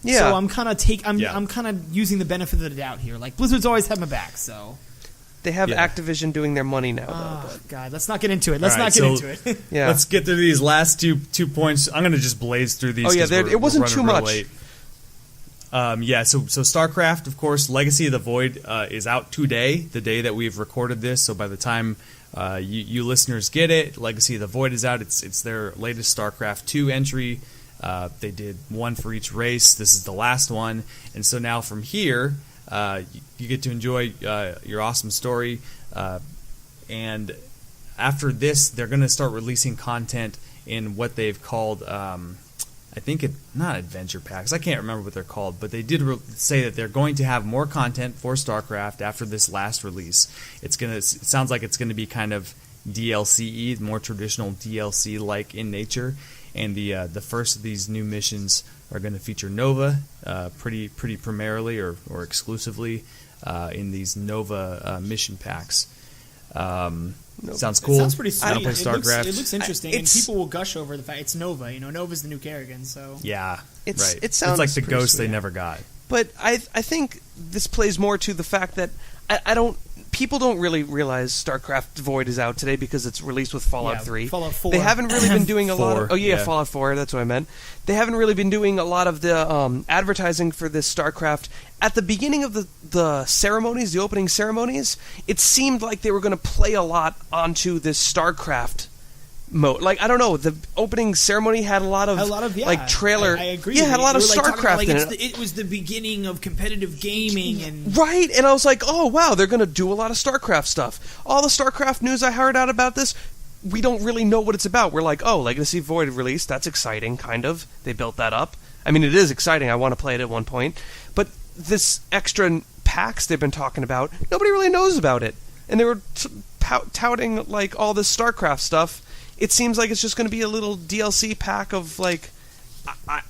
Yeah. So I'm kind of using the benefit of the doubt here. Like Blizzard's always had my back, so. They have Activision doing their money now, though. Oh, God, let's not get into it. Let's not get into it. Yeah. Let's get through these last two points. I'm going to just blaze through these. Oh yeah, it wasn't too much. Late. So StarCraft, of course, Legacy of the Void is out today, the day that we've recorded this. So by the time you listeners get it, Legacy of the Void is out. It's their latest StarCraft 2 entry. They did one for each race. This is the last one, and so now from here, you get to enjoy your awesome story. And after this, they're going to start releasing content in what they've called. I think not adventure packs. I can't remember what they're called, but they did say that they're going to have more content for StarCraft after this last release. It sounds like it's going to be kind of DLC-y, more traditional DLC-like in nature. And the first of these new missions are going to feature Nova, pretty primarily or exclusively in these Nova mission packs. Sounds cool. It sounds pretty sweet. I don't play StarCraft. It looks interesting, and people will gush over the fact it's Nova. You know, Nova's the new Kerrigan, so yeah, right. It sounds like the ghost they never got. But I think this plays more to the fact that people don't really realize StarCraft Void is out today because it's released with Fallout 3. Fallout 4. They haven't really been doing a lot of... Oh, yeah, yeah, Fallout 4, that's what I meant. They haven't really been doing a lot of the advertising for this StarCraft. At the beginning of the ceremonies, the opening ceremonies, it seemed like they were going to play a lot onto this StarCraft mode. Like, I don't know, the opening ceremony had a lot of like trailer. I agree. Yeah, had a lot of StarCraft in it. It was the beginning of competitive gaming and right. And I was like, oh wow, they're going to do a lot of StarCraft stuff. All the StarCraft news I heard out about this, we don't really know what it's about. We're like, oh, Legacy Void released. That's exciting, kind of. They built that up. I mean, it is exciting. I want to play it at one point. But this extra packs they've been talking about, nobody really knows about it. And they were touting like all this StarCraft stuff. It seems like it's just going to be a little DLC pack of like,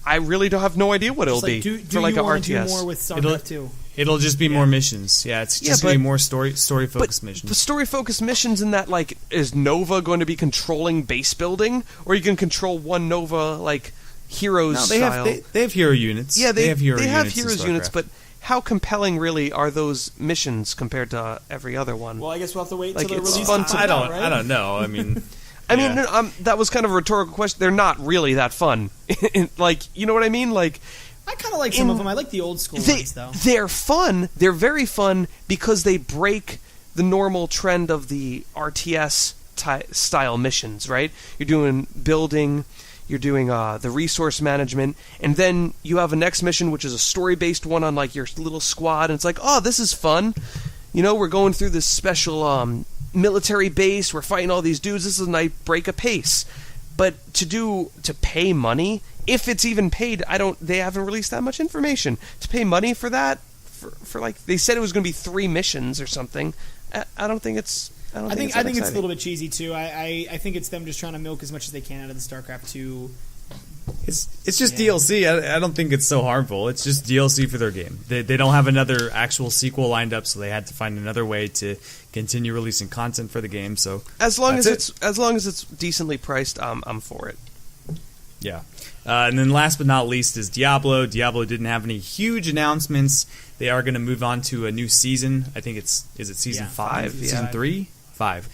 I really don't have no idea what it'll be for like a RTS. Do you want to do more with StarCraft 2? It'll just be more missions. Yeah, it's just going to be more story-focused missions. The story-focused missions in that, like, is Nova going to be controlling base building? Or you can control one Nova, like, heroes style? They have hero units. Yeah, they have heroes units, but how compelling really are those missions compared to every other one? Well, I guess we'll have to wait like, until they're it's released. fun to I don't know. I mean... I mean, that was kind of a rhetorical question. They're not really that fun. Like, you know what I mean? Like, I kind of like some of them. I like the old school ones, though. They're fun. They're very fun because they break the normal trend of the RTS style missions, right? You're doing building, you're doing the resource management, and then you have a next mission, which is a story-based one on, like, your little squad, and it's like, oh, this is fun. You know, we're going through this special... military base, we're fighting all these dudes, this is a nice break of pace. But to pay money, if it's even paid, they haven't released that much information. To pay money for that, for like, they said it was going to be 3 missions or something, I don't think it's I think it's a little bit cheesy too. I think it's them just trying to milk as much as they can out of the StarCraft 2. It's just DLC. I don't think it's so harmful. It's just DLC for their game. They don't have another actual sequel lined up, so they had to find another way to continue releasing content for the game. So as long as it's decently priced, I'm for it. Yeah. And then last but not least is Diablo. Diablo didn't have any huge announcements. They are going to move on to a new season. I think is it season 5? Season 3? 5.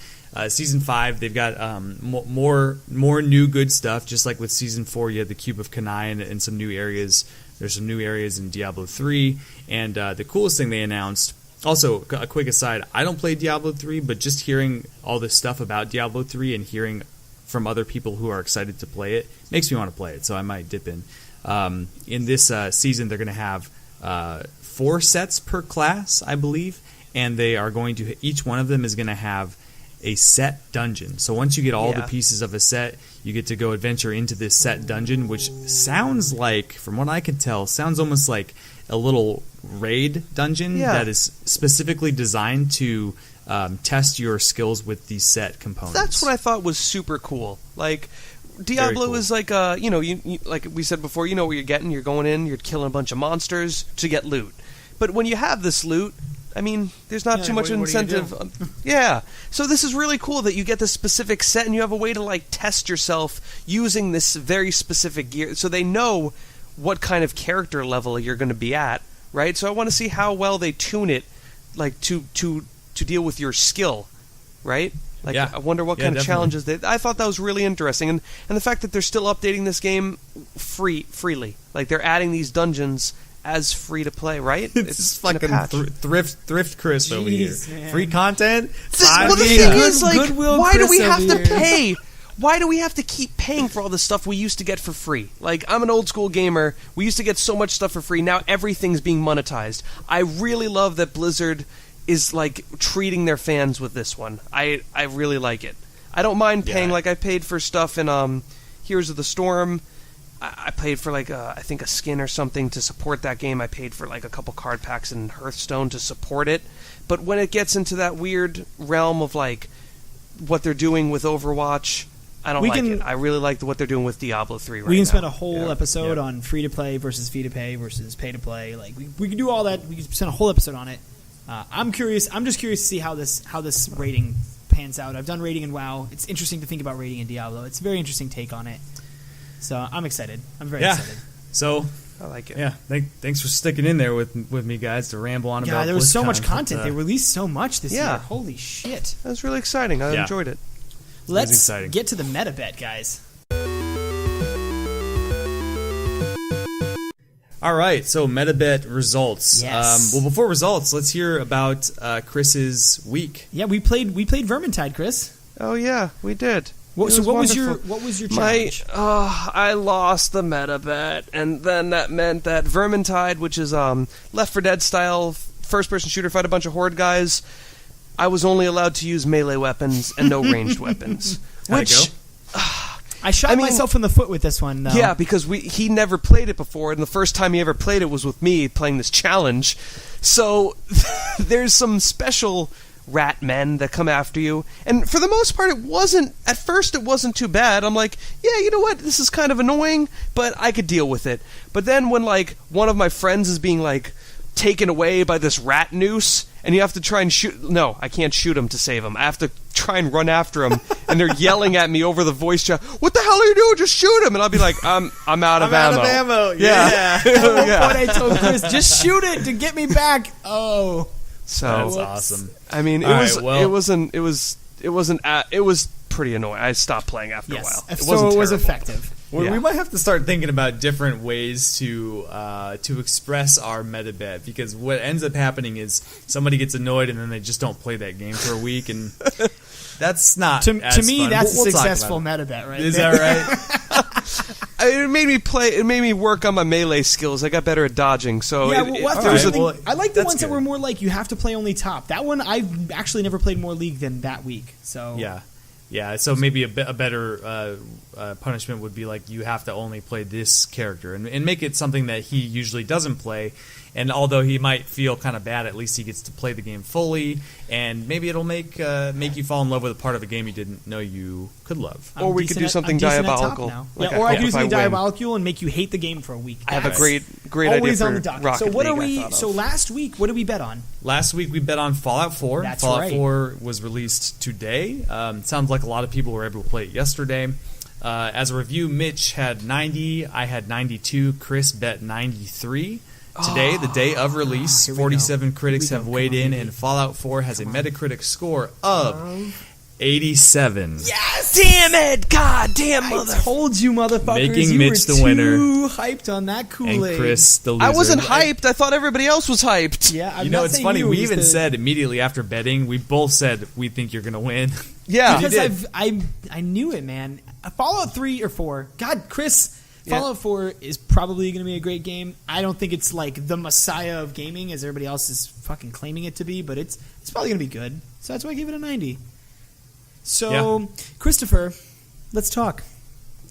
Season 5, they've got more new good stuff. Just like with Season 4, you had the Cube of Kanai and some new areas. There's some new areas in Diablo 3. And the coolest thing they announced, also a quick aside, I don't play Diablo 3, but just hearing all this stuff about Diablo 3 and hearing from other people who are excited to play it makes me want to play it, so I might dip in. In this season, they're going to have 4 sets per class, I believe, and they are going to, each one of them is going to have a set dungeon. So once you get all the pieces of a set, you get to go adventure into this set dungeon, which sounds like, from what I can tell, sounds almost like a little raid dungeon that is specifically designed to test your skills with these set components. That's what I thought was super cool. Like, Diablo is like, you like we said before, you know what you're getting. You're going in, you're killing a bunch of monsters to get loot. But when you have this loot, I mean, there's not too much incentive. So this is really cool that you get this specific set and you have a way to like test yourself using this very specific gear. So they know what kind of character level you're going to be at, right? So I want to see how well they tune it, like to deal with your skill, right? Like, I wonder what kind of challenges they... I thought that was really interesting. And the fact that they're still updating this game freely. Like, they're adding these dungeons as free to play, right? It's fucking thrift Chris over here. Man. Free content? Well, the thing is, like, why do we have to pay? Why do we have to keep paying for all the stuff we used to get for free? Like, I'm an old school gamer. We used to get so much stuff for free. Now everything's being monetized. I really love that Blizzard is like treating their fans with this one. I really like it. I don't mind paying. Like, I paid for stuff in Heroes of the Storm. I paid for like I think a skin or something to support that game. I paid for like a couple card packs in Hearthstone to support it. But when it gets into that weird realm of like what they're doing with Overwatch, I don't like it. I really like what they're doing with Diablo 3 right now. We can spend a whole episode on free-to-play versus fee-to-pay versus pay-to-play. Like, we can do all that. We can spend a whole episode on it. I'm curious. I'm just curious to see how this rating pans out. I've done rating in WoW. It's interesting to think about rating in Diablo. It's a very interesting take on it. So I'm excited. I'm very excited. So I like it. Yeah. Thanks for sticking in there with me, guys, to ramble on about. Yeah, there was so much BlizzCon, content. They released so much this year. Holy shit! That was really exciting. I enjoyed it. Let's get to the meta bet, guys. All right, so MetaBet results. Yes. Well, before results, let's hear about Chris's week. Yeah, we played Vermintide, Chris. Oh yeah, we did. What was your challenge? I lost the MetaBet, and then that meant that Vermintide, which is Left 4 Dead style first-person shooter, fight a bunch of horde guys. I was only allowed to use melee weapons and no ranged weapons. Which I shot myself in the foot with this one, though. Yeah, because he never played it before, and the first time he ever played it was with me playing this challenge. So there's some special rat men that come after you, and for the most part, at first it wasn't too bad. I'm like, yeah, you know what, this is kind of annoying, but I could deal with it. But then when like one of my friends is being like taken away by this rat noose, and you have to try and shoot. No, I can't shoot him to save him. I have to try and run after him, and they're yelling at me over the voice chat. What the hell are you doing? Just shoot him! And I'll be like, I'm out of ammo. Out of ammo. Yeah. At one point, I told Chris, just shoot it to get me back. Oh, so that's awesome. I mean, it was pretty annoying. I stopped playing after a while. It was effective. We might have to start thinking about different ways to express our meta bet, because what ends up happening is somebody gets annoyed and then they just don't play that game for a week, and that's not to me. Fun. That's a successful meta bet, right? Is that right? It made me play. It made me work on my melee skills. I got better at dodging. So I like the ones good. that were more like you have to play only top. That one I actually never played more League than that week. So yeah. Yeah, so maybe a better punishment would be like you have to only play this character and make it something that he usually doesn't play. And although he might feel kind of bad, at least he gets to play the game fully, and maybe it'll make you fall in love with a part of a game you didn't know you could love. Or we could do something diabolical. Or I could do something diabolical and make you hate the game for a week. I have a great always idea on for the docket. Rocket So what League are we? I thought So of. last week, what did we bet on? Last week we bet on Fallout 4. That's Fallout right. 4 was released today. Sounds like a lot of people were able to play it yesterday. As a review, Mitch had 90, I had 92, Chris bet 93. Today, the day of release, 47 critics have weighed in, and Fallout 4 has a Metacritic score of 87. Yes! Damn it! God damn, I told you, motherfuckers. Making you Mitch were the winner. too hyped on that Kool-Aid. And Chris the loser. I wasn't hyped. I thought everybody else was hyped. Yeah, I'm You know, not it's saying funny. you, We it's even the- said immediately after betting, we both said we think you're going to win. Yeah. because I knew it, man. Fallout 3 or 4. God, Chris, Fallout 4 is probably going to be a great game. I don't think it's like the messiah of gaming as everybody else is fucking claiming it to be, but it's probably going to be good. So that's why I gave it a 90. So, Christopher, let's talk.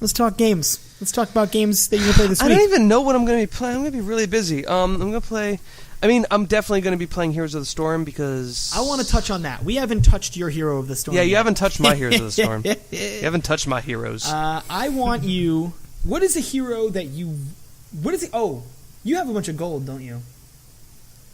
Let's talk games. Let's talk about games that you're going to play this week. I don't even know what I'm going to be playing. I'm going to be really busy. I'm going to play... I mean, I'm definitely going to be playing Heroes of the Storm because... I want to touch on that. We haven't touched your Hero of the Storm Yeah, you yet. haven't touched my Heroes of the Storm. You haven't touched my heroes. I want you... What is a hero that you... What is it? Oh, you have a bunch of gold, don't you?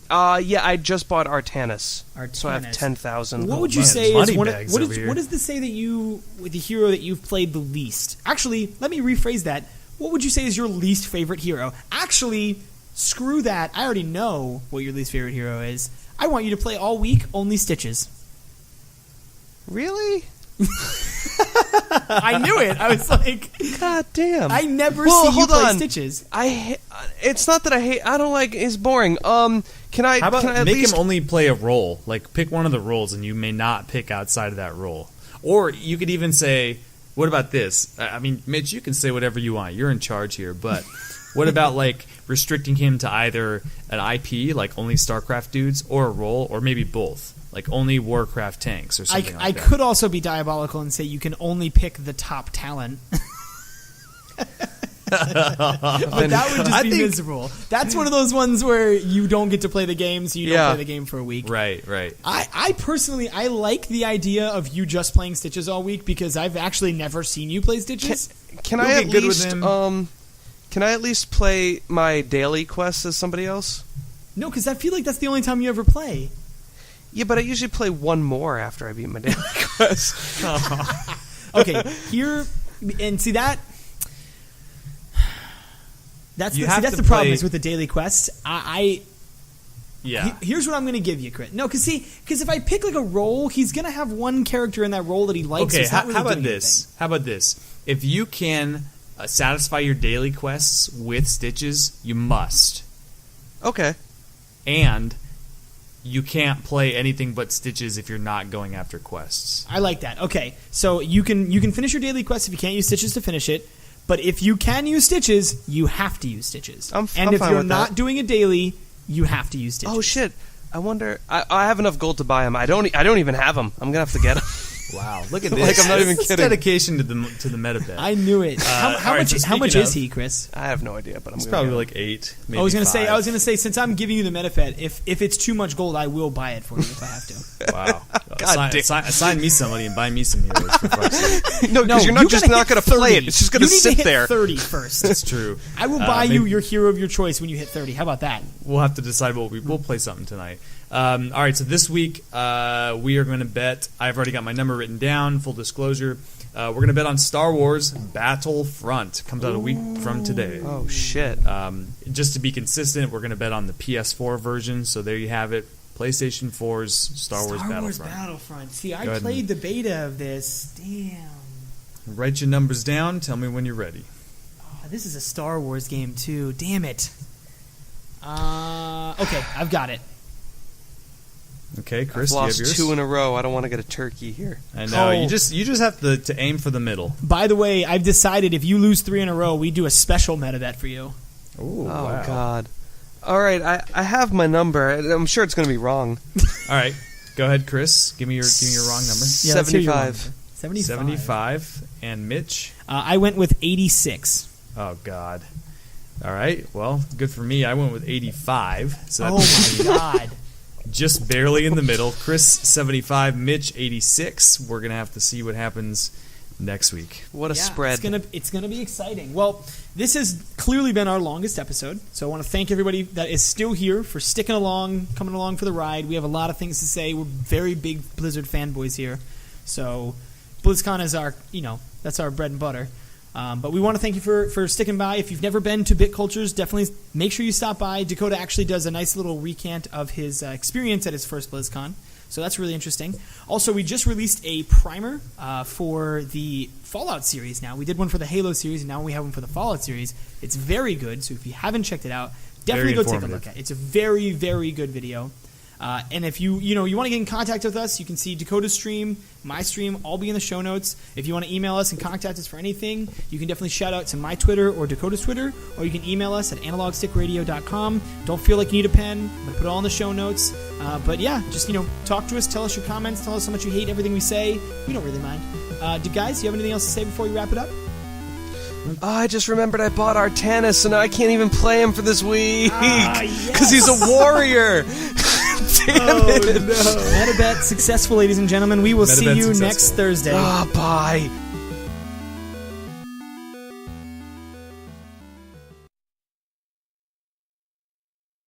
Yeah, I just bought Artanis. So I have Artanis. 10,000. What would you man, say is money one? bags What over here. does this say that you with the hero that you've played the least? Actually, let me rephrase that. What would you say is your least favorite hero? Actually, screw that. I already know what your least favorite hero is. I want you to play all week only Stitches. Really? I knew it. I was like, God damn. I never Well, see you hold play on. Stitches. It's not that I hate... I don't like... It's boring. Can I... How about can I at make least... him only play a role? Like, pick one of the roles, and you may not pick outside of that role. Or you could even say, what about this? I mean, Mitch, you can say whatever you want. You're in charge here. But what about, like, restricting him to either an IP, like only StarCraft dudes, or a role, or maybe both? Like, only Warcraft tanks or something I like that. could also be diabolical and say you can only pick the top talent. But that would just be miserable. That's one of those ones where you don't get to play the game, so you don't play the game for a week. Right, right. I personally, I like the idea of you just playing Stitches all week because I've actually never seen you play Stitches. Can You'll I get at good with least... him. Can I at least play my daily quests as somebody else? No, because I feel like that's the only time you ever play. Yeah, but I usually play one more after I beat my daily quest. Okay, here, and see that... That's You the, have that's to the problem play- is with the daily quests. Yeah. Here's what I'm going to give you, Crit. No, because if I pick like a role, he's going to have one character in that role that he likes. so Okay, it's not really how about doing this? anything. How about this? If you can satisfy your daily quests with Stitches, you must. Okay. And you can't play anything but Stitches if you're not going after quests. I like that. Okay, so you can finish your daily quest if you can't use Stitches to finish it. But if you can use Stitches, you have to use Stitches. I'm and if fine you're with not that. doing a daily, you have to use Stitches. Oh shit! I wonder. I have enough gold to buy him. I don't even have him. I'm gonna have to get him. Wow, look at this! Like, I'm not even This is kidding. dedication to the meta bet. I knew it. How all right, much? so How much speaking is of- he, Chris? I have no idea, but I'm It's gonna probably get him. like 8. Maybe I was gonna 5. say since I'm giving you the metafet, if it's too much gold, I will buy it for you if I have to. Wow. God damn. Assign me some money and buy me some heroes. For fuck's sake. No, because you're not just gotta not hit gonna play 30. it. It's just gonna you need sit to hit there. 30 first. That's true. I will buy you maybe- your hero of your choice when you hit 30. How about that? We'll have to decide we'll play something tonight. All right, so this week we are going to bet. I've already got my number written down. Full disclosure, we're going to bet on Star Wars Battlefront. Comes out a week from today. Oh shit! Just to be consistent, we're going to bet on the PS4 version. So there you have it. PlayStation 4's Star Wars Battlefront. See, Go I ahead played the beta of this. Damn. Write your numbers down. Tell me when you're ready. Oh, this is a Star Wars game too. Damn it. Okay, I've got it. Okay, I've Chris, do you have lost yours? 2 in a row. I don't want to get a turkey here. I know. Oh. You just have to aim for the middle. By the way, I've decided if you lose 3 in a row, we do a special meta bet for you. Ooh, Oh wow. god! All right, I have my number. I'm sure it's gonna be wrong. All right, go ahead, Chris. Give me your wrong number. Yeah, let's hear your wrong 75. 75. And Mitch? I went with 86. Oh, God. All right. Well, good for me. I went with 85. So that Oh, puts my me God. just barely in the middle. Chris, 75. Mitch, 86. We're going to have to see what happens next week. What a Yeah, spread. It's gonna be exciting. Well, this has clearly been our longest episode, so I want to thank everybody that is still here for sticking along, coming along for the ride. We have a lot of things to say. We're very big Blizzard fanboys here, so BlizzCon is our, that's our bread and butter. But we want to thank you for sticking by. If you've never been to Bitcultures, definitely make sure you stop by. Dakota actually does a nice little recant of his experience at his first BlizzCon. So that's really interesting. Also, we just released a primer for the Fallout series now. We did one for the Halo series, and now we have one for the Fallout series. It's very good, so if you haven't checked it out, definitely go take a look at it. It's a very, very good video. And if you want to get in contact with us, you can see Dakota's stream, my stream, all be in the show notes. If you want to email us and contact us for anything, you can definitely shout out to my Twitter or Dakota's Twitter, or you can email us at analogstickradio.com. Don't feel like you need a pen. I'll put it all in the show notes. But yeah, just, talk to us, tell us your comments, tell us how much you hate everything we say. We don't really mind. Guys, do you have anything else to say before we wrap it up? Oh, I just remembered I bought Artanis, so now I can't even play him for this week. Yes. Because he's a warrior. Damn it. No. Metabet successful, ladies and gentlemen. We will see you successful. next Thursday. Ah, bye.